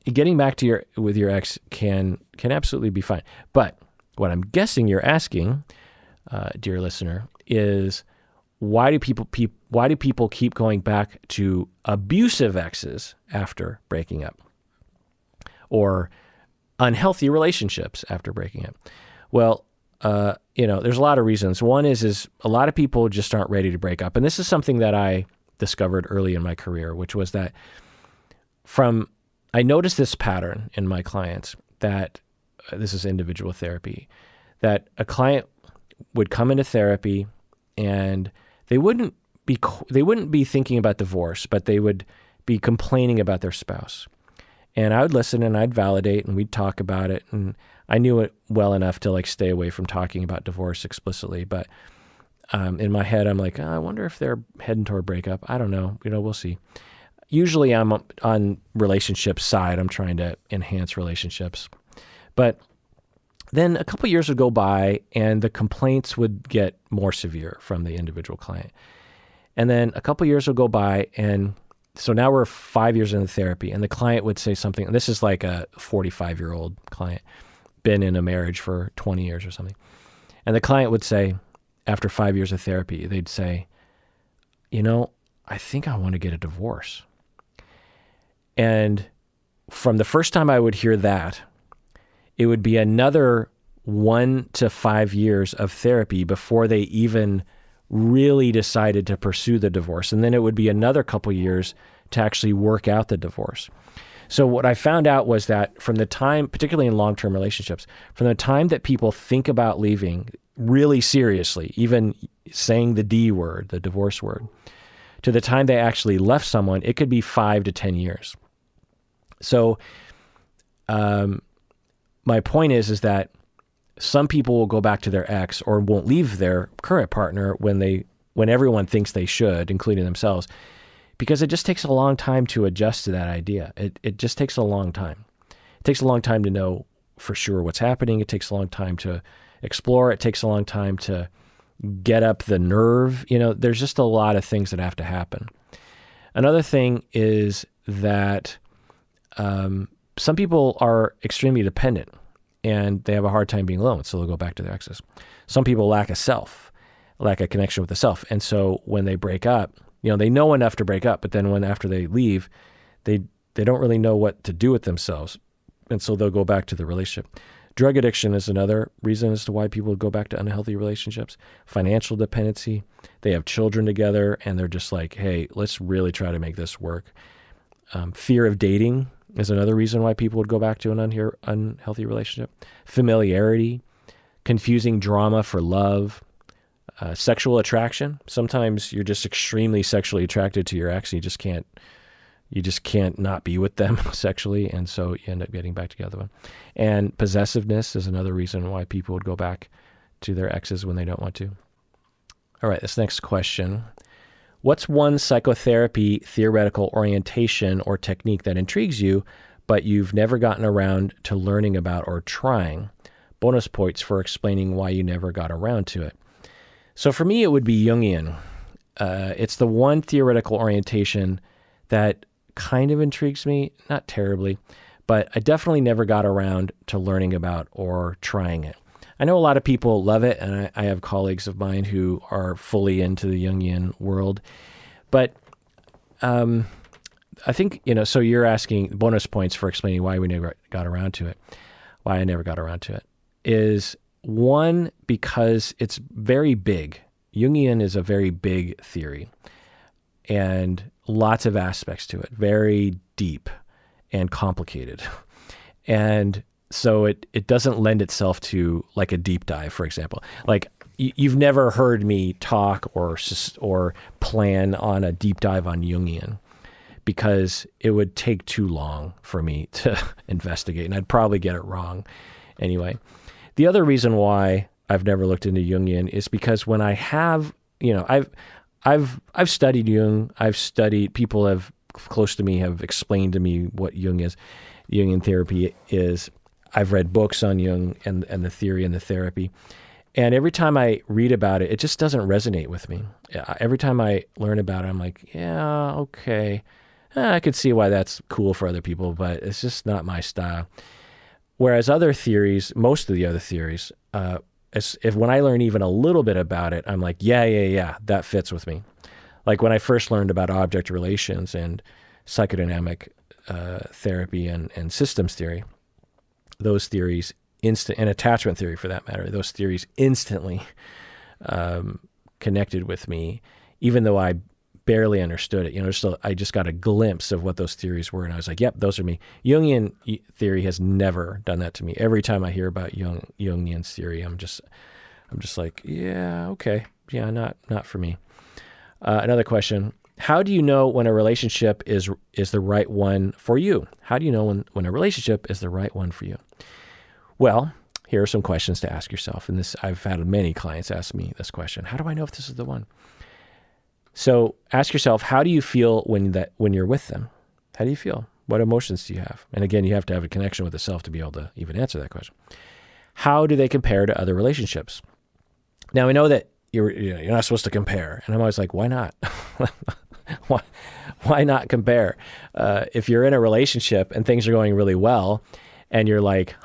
getting back with your ex can absolutely be fine. But what I'm guessing you're asking, dear listener, is why do people keep going back to abusive exes after breaking up? Or unhealthy relationships after breaking up? Well, there's a lot of reasons. One is a lot of people just aren't ready to break up. And this is something that I discovered early in my career, which was that I noticed this pattern in my clients that this is individual therapy, that a client would come into therapy and they wouldn't be thinking about divorce, but they would be complaining about their spouse. And I would listen and I'd validate and we'd talk about it. And I knew it well enough to stay away from talking about divorce explicitly. But In my head, I'm like, I wonder if they're heading toward breakup. I don't know. We'll see. Usually I'm on relationship side. I'm trying to enhance relationships. But then a couple years would go by and the complaints would get more severe from the individual client. And then a couple years would go by, and so now we're 5 years into therapy, and the client would say something, and this is like a 45-year-old client, been in a marriage for 20 years or something. And the client would say, after 5 years of therapy, they'd say, I think I want to get a divorce. And from the first time I would hear that, it would be another 1 to 5 years of therapy before they even really decided to pursue the divorce. And then it would be another couple years to actually work out the divorce. So what I found out was that from the time, particularly in long-term relationships, from the time that people think about leaving really seriously, even saying the D word, the divorce word, to the time they actually left someone, it could be 5 to 10 years. So my point is that some people will go back to their ex or won't leave their current partner when everyone thinks they should, including themselves, because it just takes a long time to adjust to that idea. It just takes a long time. It takes a long time to know for sure what's happening. It takes a long time to explore. It takes a long time to get up the nerve. There's just a lot of things that have to happen. Another thing is that some people are extremely dependent and they have a hard time being alone, so they'll go back to their exes. Some people lack a connection with the self. And so when they break up, they know enough to break up, but then after they leave, they don't really know what to do with themselves. And so they'll go back to the relationship. Drug addiction is another reason as to why people would go back to unhealthy relationships. Financial dependency. They have children together and they're just like, hey, let's really try to make this work. Fear of dating is another reason why people would go back to an unhealthy relationship. Familiarity, confusing drama for love, sexual attraction. Sometimes you're just extremely sexually attracted to your ex. You just can't not be with them sexually, and so you end up getting back together. And possessiveness is another reason why people would go back to their exes when they don't want to. All right, this next question. What's one psychotherapy theoretical orientation or technique that intrigues you, but you've never gotten around to learning about or trying? Bonus points for explaining why you never got around to it. So for me, it would be Jungian. It's the one theoretical orientation that kind of intrigues me, not terribly, but I definitely never got around to learning about or trying it. I know a lot of people love it, and I have colleagues of mine who are fully into the Jungian world. But I think, so you're asking bonus points for explaining why we never got around to it, why I never got around to it, is one, because it's very big. Jungian is a very big theory and lots of aspects to it, very deep and complicated. And so it doesn't lend itself to like a deep dive, for example. Like you've never heard me talk or plan on a deep dive on Jungian because it would take too long for me to investigate, and I'd probably get it wrong anyway. The other reason why I've never looked into Jungian is because when I have, I've studied Jung. People have close to me have explained to me what Jung is, Jungian therapy is. I've read books on Jung and the theory and the therapy. And every time I read about it, it just doesn't resonate with me. Every time I learn about it, I'm like, yeah, okay. I could see why that's cool for other people, but it's just not my style. Whereas other theories, most of the other theories, if when I learn even a little bit about it, I'm like, yeah, that fits with me. Like when I first learned about object relations and psychodynamic therapy and systems theory, those theories, and attachment theory for that matter, those theories instantly connected with me, even though I barely understood it. I just got a glimpse of what those theories were, and I was like, yep, those are me. Jungian theory has never done that to me. Every time I hear about Jungian's theory, I'm just like, yeah, okay, yeah, not for me. Another question. How do you know when a relationship is the right one for you? How do you know when a relationship is the right one for you? Well, here are some questions to ask yourself. And this, I've had many clients ask me this question: how do I know if this is the one? So ask yourself, how do you feel when you're with them? How do you feel? What emotions do you have? And again, you have to have a connection with the self to be able to even answer that question. How do they compare to other relationships? Now, we know that you're not supposed to compare. And I'm always like, why not? Why not compare? If you're in a relationship and things are going really well, and you're like,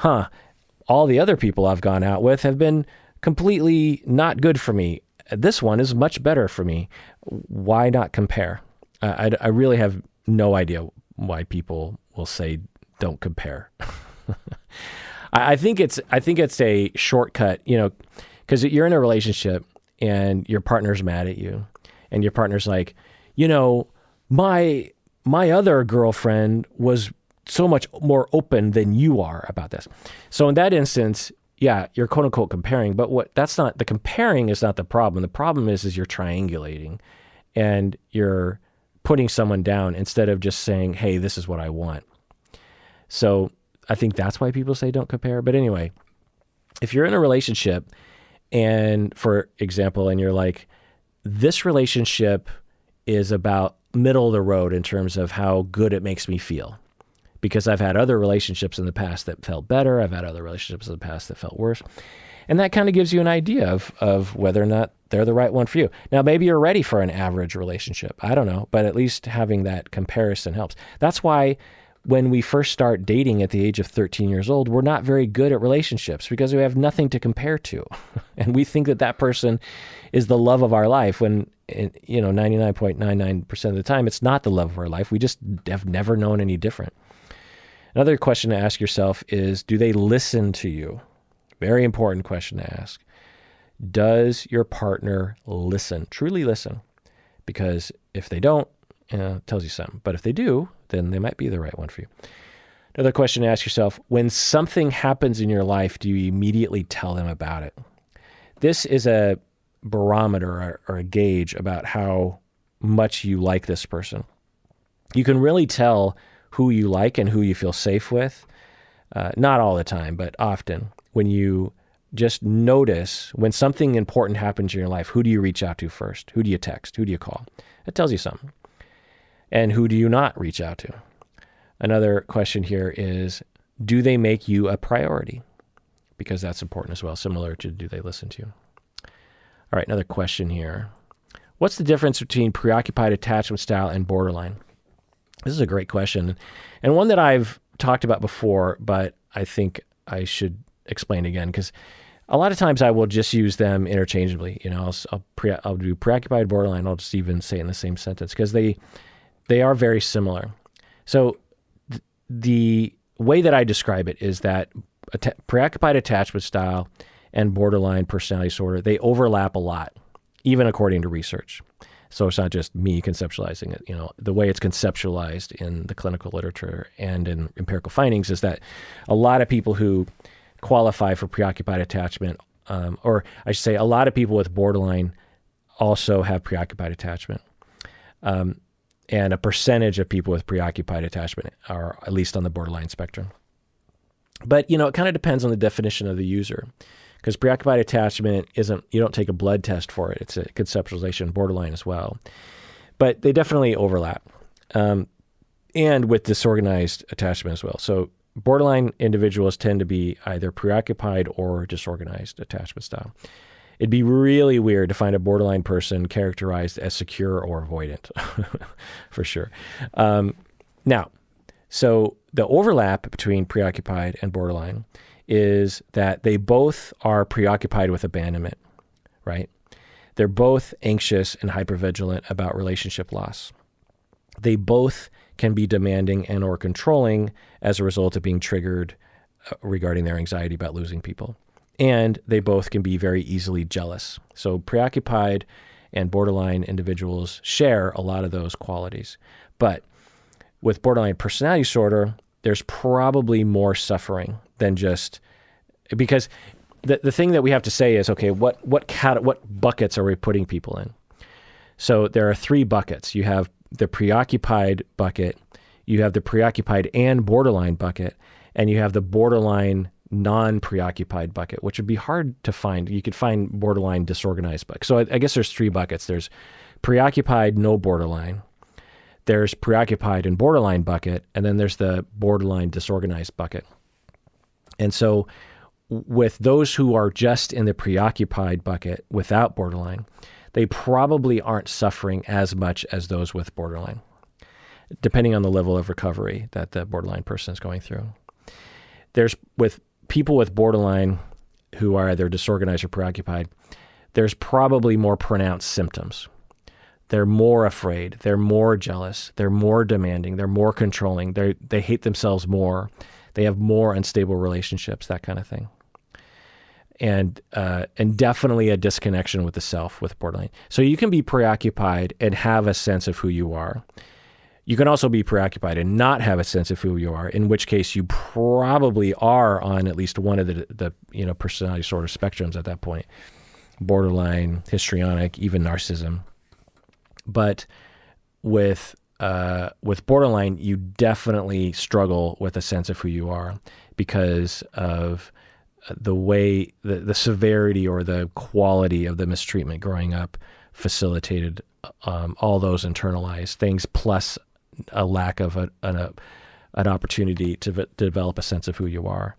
all the other people I've gone out with have been completely not good for me. This one is much better for me. Why not compare? I really have no idea why people will say don't compare. I think it's a shortcut, because you're in a relationship and your partner's mad at you, and your partner's like, my other girlfriend was so much more open than you are about this. So in that instance, yeah, you're quote unquote comparing, but the comparing is not the problem. The problem is you're triangulating and you're putting someone down instead of just saying, hey, this is what I want. So I think that's why people say don't compare. But anyway, if you're in a relationship and, for example, and you're like, this relationship is about middle of the road in terms of how good it makes me feel, because I've had other relationships in the past that felt better. I've had other relationships in the past that felt worse. And that kind of gives you an idea of whether or not they're the right one for you. Now, maybe you're ready for an average relationship. I don't know, but at least having that comparison helps. That's why when we first start dating at the age of 13 years old, we're not very good at relationships because we have nothing to compare to. And we think that person is the love of our life when, 99.99% of the time, it's not the love of our life. We just have never known any different. Another question to ask yourself is, do they listen to you? Very important question to ask. Does your partner listen, truly listen? Because if they don't, it tells you something. But if they do, then they might be the right one for you. Another question to ask yourself: when something happens in your life, do you immediately tell them about it? This is a barometer or a gauge about how much you like this person. You can really tell who you like and who you feel safe with. Not all the time, but often. When you just notice when something important happens in your life, who do you reach out to first? Who do you text? Who do you call? It tells you something. And who do you not reach out to? Another question here is, do they make you a priority? Because that's important as well, similar to do they listen to you? All right, another question here. What's the difference between preoccupied attachment style and borderline? This is a great question, and one that I've talked about before, but I think I should explain again, because a lot of times I will just use them interchangeably. I'll do preoccupied, borderline. I'll just even say it in the same sentence because they are very similar. So the way that I describe it is that preoccupied attachment style and borderline personality disorder, they overlap a lot, even according to research. So it's not just me conceptualizing it. The way it's conceptualized in the clinical literature and in empirical findings is that a lot of people who qualify for preoccupied attachment, or I should say a lot of people with borderline also have preoccupied attachment. And a percentage of people with preoccupied attachment are at least on the borderline spectrum. But, it kind of depends on the definition of the user. Because preoccupied attachment you don't take a blood test for it. It's a conceptualization, borderline as well. But they definitely overlap. And with disorganized attachment as well. So borderline individuals tend to be either preoccupied or disorganized attachment style. It'd be really weird to find a borderline person characterized as secure or avoidant, for sure. Now, so the overlap between preoccupied and borderline is that they both are preoccupied with abandonment, right? They're both anxious and hypervigilant about relationship loss. They both can be demanding and or controlling as a result of being triggered regarding their anxiety about losing people. And they both can be very easily jealous. So preoccupied and borderline individuals share a lot of those qualities. But with borderline personality disorder, there's probably more suffering than just, because the thing that we have to say is, okay, what buckets are we putting people in? So there are 3 buckets. You have the preoccupied bucket, you have the preoccupied and borderline bucket, and you have the borderline non-preoccupied bucket, which would be hard to find. You could find borderline disorganized bucket. So I guess there's three buckets. There's preoccupied, no borderline. There's preoccupied and borderline bucket, and then there's the borderline disorganized bucket. And so with those who are just in the preoccupied bucket without borderline, they probably aren't suffering as much as those with borderline, depending on the level of recovery that the borderline person is going through. There's with people with borderline who are either disorganized or preoccupied, there's probably more pronounced symptoms. They're more afraid, they're more jealous, they're more demanding, they're more controlling, they hate themselves more, they have more unstable relationships, that kind of thing. And definitely a disconnection with the self with borderline. So you can be preoccupied and have a sense of who you are. You can also be preoccupied and not have a sense of who you are, in which case you probably are on at least one of the personality disorder spectrums at that point. Borderline, histrionic, even narcissism. But with borderline, you definitely struggle with a sense of who you are because of the way, the severity or the quality of the mistreatment growing up facilitated all those internalized things, plus a lack of an opportunity to develop a sense of who you are.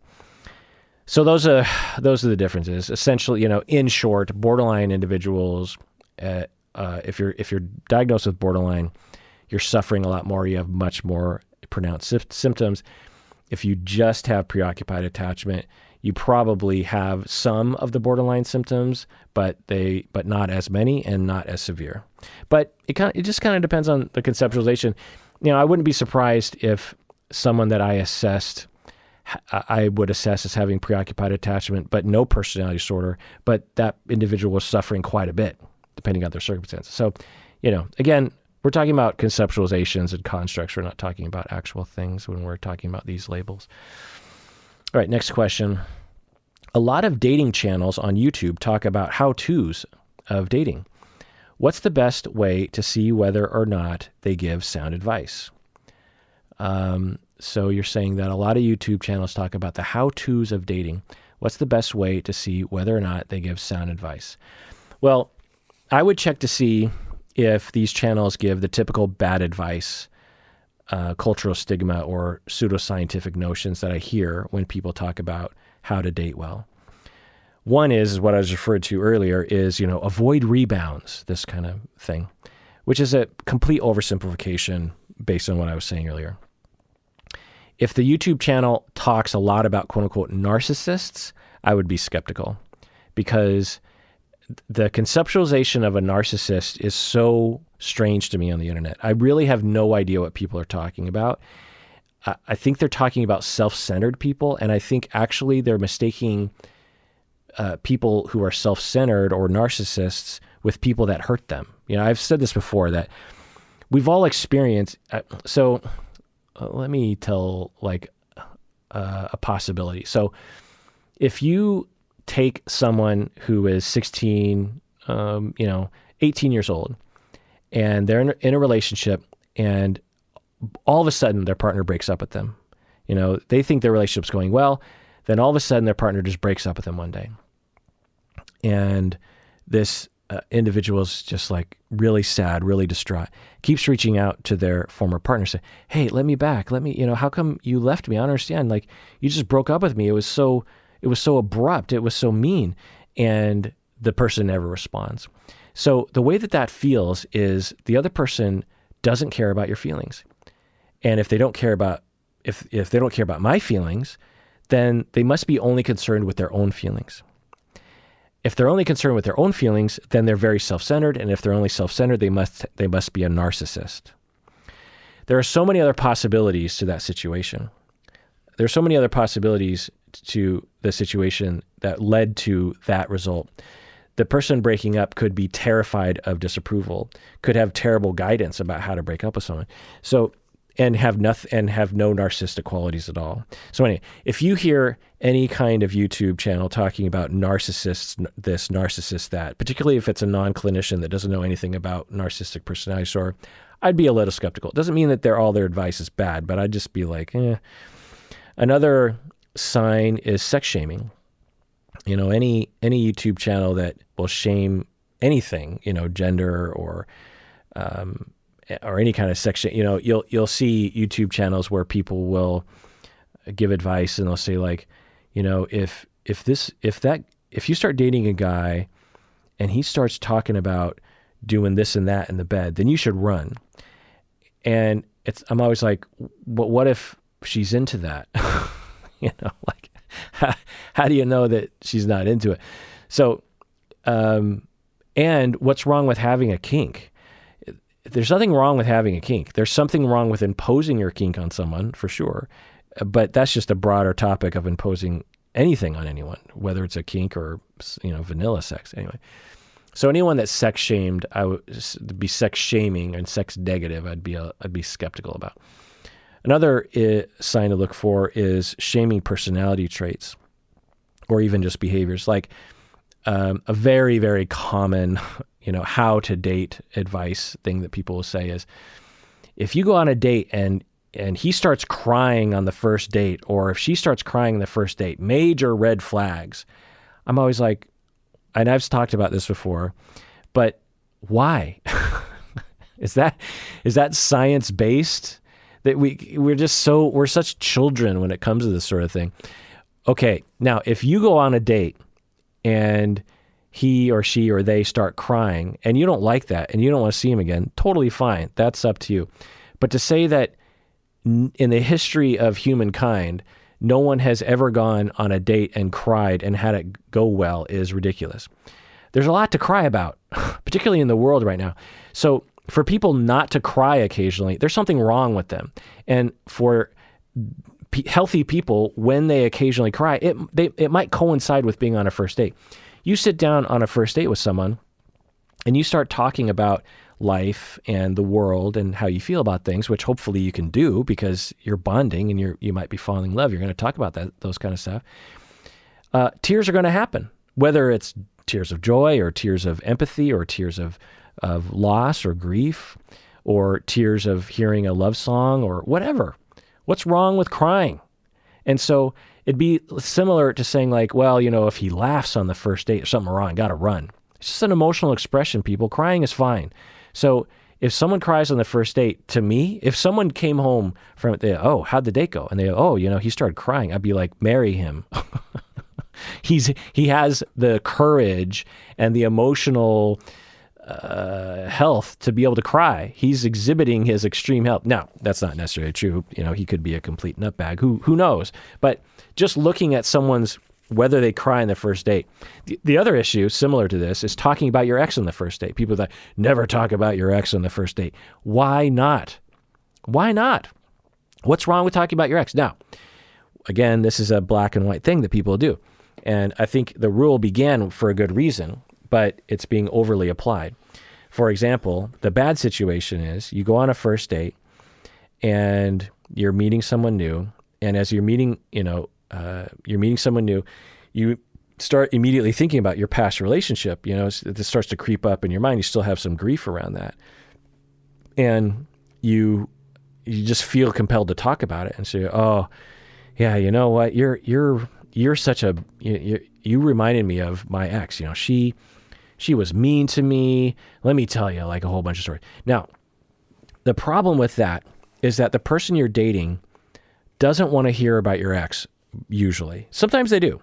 So those are the differences. Essentially, in short, borderline individuals, if you're diagnosed with borderline, you're suffering a lot more. You have much more pronounced symptoms. If you just have preoccupied attachment, you probably have some of the borderline symptoms, but not as many and not as severe. But it just kind of depends on the conceptualization. I wouldn't be surprised if someone that I would assess as having preoccupied attachment, but no personality disorder, but that individual was suffering quite a bit, depending on their circumstances. So, again, we're talking about conceptualizations and constructs. We're not talking about actual things when we're talking about these labels. All right, next question. A lot of dating channels on YouTube talk about how-tos of dating. What's the best way to see whether or not they give sound advice? So you're saying that a lot of YouTube channels talk about the how-tos of dating. What's the best way to see whether or not they give sound advice? Well, I would check to see if these channels give the typical bad advice, cultural stigma, or pseudoscientific notions that I hear when people talk about how to date well. One is what I was referred to earlier is, avoid rebounds, this kind of thing, which is a complete oversimplification based on what I was saying earlier. If the YouTube channel talks a lot about quote unquote narcissists, I would be skeptical because the conceptualization of a narcissist is so strange to me on the internet. I really have no idea what people are talking about. I think they're talking about self-centered people, and I think actually they're mistaking people who are self-centered or narcissists with people that hurt them. I've said this before that we've all experienced. Let me tell a possibility. So if you take someone who is 16, 18 years old, and they're in a relationship, and all of a sudden their partner breaks up with them. They think their relationship's going well, then all of a sudden their partner just breaks up with them one day. And this individual is just really sad, really distraught, keeps reaching out to their former partner, say, hey, let me back. How come you left me? I don't understand. You just broke up with me. It was so abrupt. It was so mean. And the person never responds. So the way that feels is the other person doesn't care about your feelings. And if they don't care about my feelings, then they must be only concerned with their own feelings. If they're only concerned with their own feelings, then they're very self-centered. And if they're only self-centered, they must be a narcissist. There are so many other possibilities to that situation. There's so many other possibilities to the situation that led to that result. The person breaking up could be terrified of disapproval, could have terrible guidance about how to break up with someone. And have no narcissistic qualities at all. So anyway, if you hear any kind of YouTube channel talking about narcissists this, narcissist that, particularly if it's a non-clinician that doesn't know anything about narcissistic personality disorder, I'd be a little skeptical. It doesn't mean that all their advice is bad, but I'd just be like, eh. Another sign is sex shaming. Any YouTube channel that will shame anything, gender or any kind of sex. You'll see YouTube channels where people will give advice and they'll say like, if you start dating a guy and he starts talking about doing this and that in the bed, then you should run. And I'm always like, but what if she's into that? Like, how do you know that she's not into it? So, and what's wrong with having a kink? There's nothing wrong with having a kink. There's something wrong with imposing your kink on someone, for sure. But that's just a broader topic of imposing anything on anyone, whether it's a kink or, vanilla sex. Anyway. So anyone that's sex shamed, I would be sex shaming and sex negative. I'd be skeptical about. Another sign to look for is shaming personality traits, or even just behaviors. Like a very, very common, how to date advice thing that people will say is, if you go on a date and he starts crying on the first date, or if she starts crying on the first date, major red flags. I'm always like, and I've talked about this before, but why? Is that science-based? That we're such children when it comes to this sort of thing. Okay, now if you go on a date and he or she or they start crying and you don't like that and you don't want to see him again, totally fine. That's up to you. But to say that in the history of humankind, no one has ever gone on a date and cried and had it go well is ridiculous. There's a lot to cry about, particularly in the world right now. So for people not to cry occasionally, there's something wrong with them. And for healthy people, when they occasionally cry, it might coincide with being on a first date. You sit down on a first date with someone and you start talking about life and the world and how you feel about things, which hopefully you can do because you're bonding and you might be falling in love. You're going to talk about those kind of stuff. Tears are going to happen, whether it's tears of joy or tears of empathy or tears of loss or grief or tears of hearing a love song or whatever. What's wrong with crying? And so it'd be similar to saying like, well, if he laughs on the first date, there's something wrong, got to run. It's just an emotional expression, people. Crying is fine. So if someone cries on the first date, to me, if someone came home from it, how'd the date go? And they go, he started crying. I'd be like, marry him. He has the courage and the emotional health to be able to cry. He's exhibiting his extreme health. Now, that's not necessarily true. He could be a complete nutbag. Who knows? But just looking at whether they cry on the first date. The other issue, similar to this, is talking about your ex on the first date. People that never talk about your ex on the first date. Why not? Why not? What's wrong with talking about your ex? Now, again, this is a black and white thing that people do. And I think the rule began for a good reason, but it's being overly applied. For example, the bad situation is you go on a first date and you're meeting someone new. And as you're meeting someone new, you start immediately thinking about your past relationship. This starts to creep up in your mind. You still have some grief around that. And you just feel compelled to talk about it and say, oh, yeah, you know what? You're such a, you reminded me of my ex. She was mean to me. Let me tell you like a whole bunch of stories. Now, the problem with that is that the person you're dating doesn't want to hear about your ex. Usually. Sometimes they do.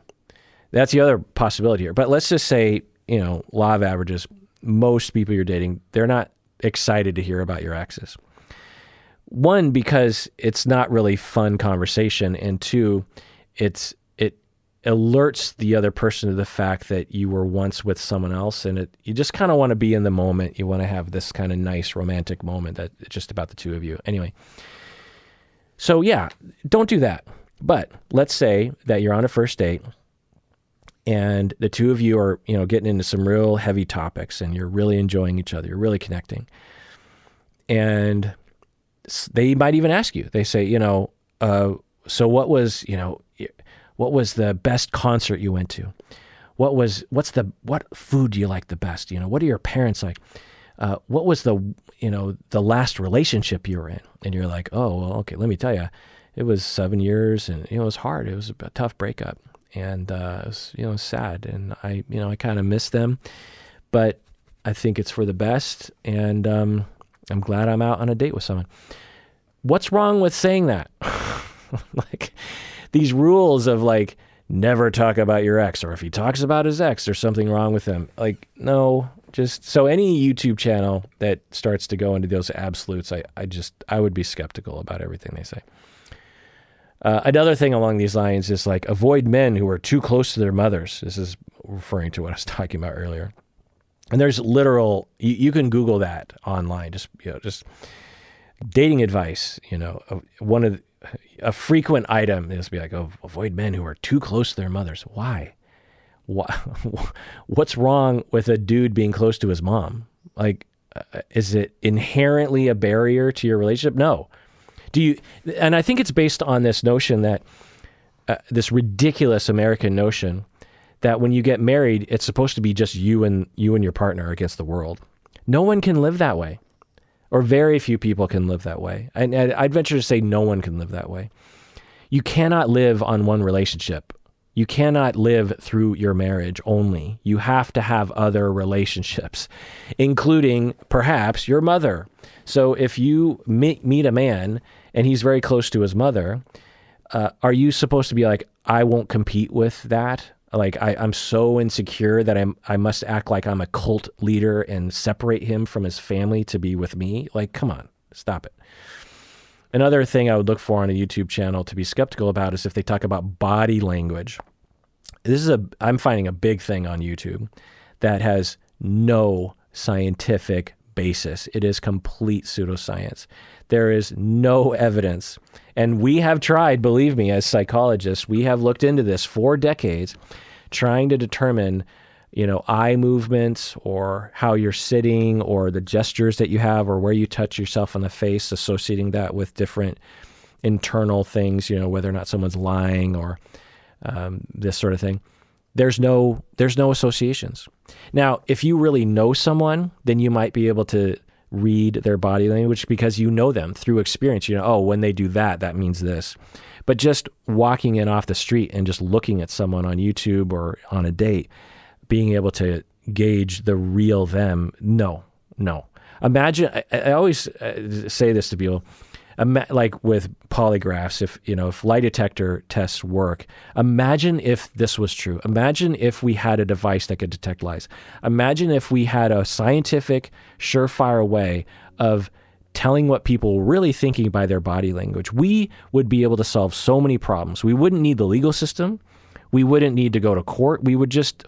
That's the other possibility here. But let's just say, law of averages, most people you're dating, they're not excited to hear about your exes. One, because it's not really fun conversation. And two, it alerts the other person to the fact that you were once with someone else. And you just kind of want to be in the moment. You want to have this kind of nice romantic moment that it's just about the two of you. Anyway. So yeah, don't do that. But let's say that you're on a first date and the two of you are, getting into some real heavy topics and you're really enjoying each other. You're really connecting. And they might even ask you, they say, so what was the best concert you went to? What food do you like the best? What are your parents like? What was the last relationship you were in? And you're like, oh, well, okay, let me tell you. it was 7 years, and it was hard. It was a tough breakup, and it was sad, and I kind of miss them, but I think it's for the best, and I'm glad I'm out on a date with someone. What's wrong with saying that? Like these rules of like, never talk about your ex, or if he talks about his ex, there's something wrong with him. Like, no, just so any YouTube channel that starts to go into those absolutes, I would be skeptical about everything they say. Another thing along these lines is like, avoid men who are too close to their mothers. This is referring to what I was talking about earlier. And there's literal, you can Google that online, just dating advice, a frequent item is be like, avoid men who are too close to their mothers. Why? What's wrong with a dude being close to his mom? Like, is it inherently a barrier to your relationship? No. And I think it's based on this notion that, this ridiculous American notion that when you get married, it's supposed to be just you and your partner against the world. No one can live that way. Or very few people can live that way. And I'd venture to say no one can live that way. You cannot live on one relationship. You cannot live through your marriage only. You have to have other relationships, including perhaps your mother. So if you meet a man and he's very close to his mother, are you supposed to be like, I won't compete with that? Like, I'm so insecure that I must act like I'm a cult leader and separate him from his family to be with me? Like, come on, stop it. Another thing I would look for on a YouTube channel to be skeptical about is if they talk about body language. I'm finding a big thing on YouTube that has no scientific basis. It is complete pseudoscience. There is no evidence. And we have tried, believe me, as psychologists, we have looked into this for decades, trying to determine, eye movements or how you're sitting or the gestures that you have or where you touch yourself on the face, associating that with different internal things, whether or not someone's lying or this sort of thing. There's no associations. Now, if you really know someone, then you might be able to read their body language because you know them through experience. When they do that, that means this. But just walking in off the street and just looking at someone on YouTube or on a date, being able to gauge the real them, no. Imagine, I always say this to people, like with polygraphs, if lie detector tests work, imagine if this was true. Imagine if we had a device that could detect lies. Imagine if we had a scientific, surefire way of telling what people were really thinking by their body language. We would be able to solve so many problems. We wouldn't need the legal system. We wouldn't need to go to court. We would just,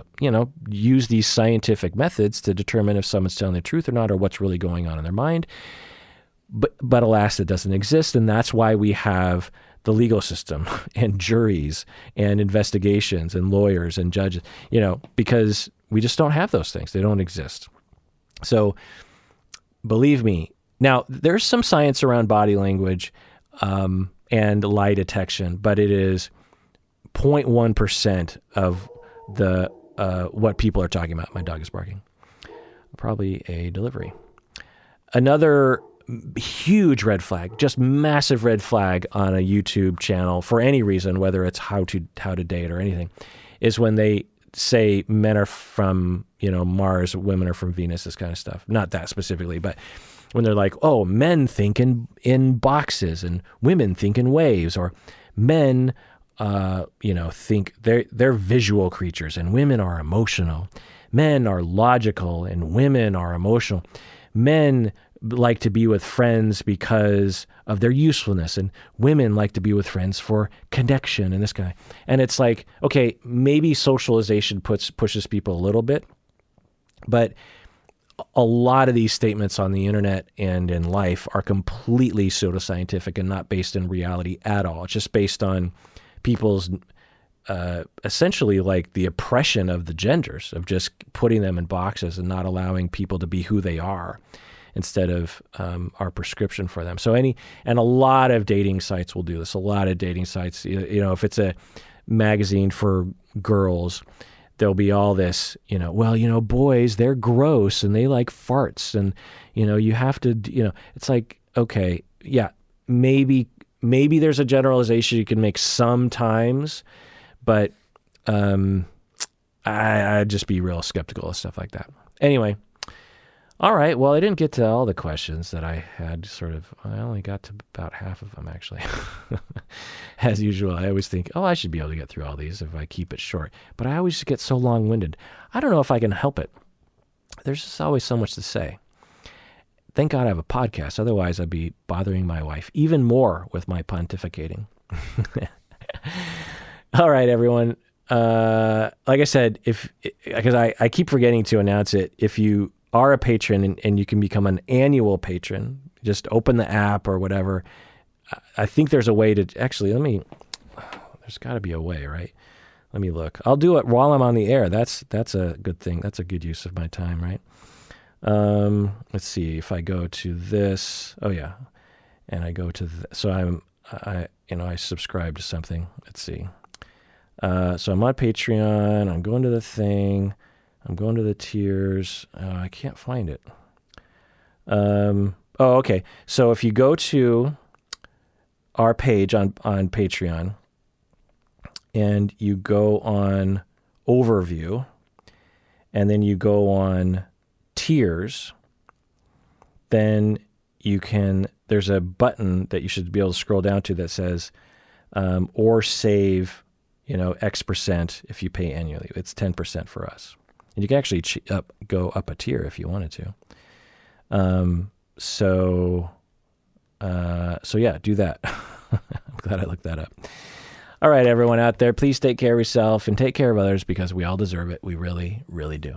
use these scientific methods to determine if someone's telling the truth or not, or what's really going on in their mind. But alas, it doesn't exist, and that's why we have the legal system and juries and investigations and lawyers and judges, because we just don't have those things. They don't exist. So believe me. Now, there's some science around body language and lie detection, but it is 0.1% of the what people are talking about. My dog is barking. Probably a delivery. Another huge red flag, just massive red flag on a YouTube channel for any reason, whether it's how to date or anything, is when they say men are from, Mars, women are from Venus, this kind of stuff. Not that specifically, but when they're like, oh, men think in boxes and women think in waves, or men, think they're visual creatures and women are emotional. Men are logical and women are emotional. Men like to be with friends because of their usefulness, and women like to be with friends for connection and this guy. And it's like, okay, maybe socialization pushes people a little bit, but a lot of these statements on the internet and in life are completely pseudoscientific and not based in reality at all. It's just based on people's essentially like the oppression of the genders, of just putting them in boxes and not allowing people to be who they are instead of our prescription for them. So and a lot of dating sites will do this. A lot of dating sites, if it's a magazine for girls, there'll be all this, boys, they're gross and they like farts, and, you have to, it's like, okay, yeah, maybe maybe there's a generalization you can make sometimes, but I'd just be real skeptical of stuff like that. Anyway, all right. Well, I didn't get to all the questions that I had. I only got to about half of them, actually. As usual, I always think, I should be able to get through all these if I keep it short. But I always get so long-winded. I don't know if I can help it. There's just always so much to say. Thank God I have a podcast. Otherwise, I'd be bothering my wife even more with my pontificating. All right, everyone. Like I said, because I keep forgetting to announce it, if you are a patron and you can become an annual patron, just open the app or whatever. I think there's a way to actually, there's got to be a way, right? Let me look. I'll do it while I'm on the air. That's a good thing. That's a good use of my time, right? Let's see if I go to this. Oh yeah. And I go to, so I subscribe to something. Let's see. So I'm on Patreon. I'm going to the thing. I'm going to the tiers. I can't find it. Okay. So if you go to our page on Patreon and you go on overview and then you go on tiers, then there's a button that you should be able to scroll down to that says, or save, X% if you pay annually. It's 10% for us. And you can actually go up a tier if you wanted to. So yeah, do that. I'm glad I looked that up. All right, everyone out there, please take care of yourself and take care of others because we all deserve it. We really, really do.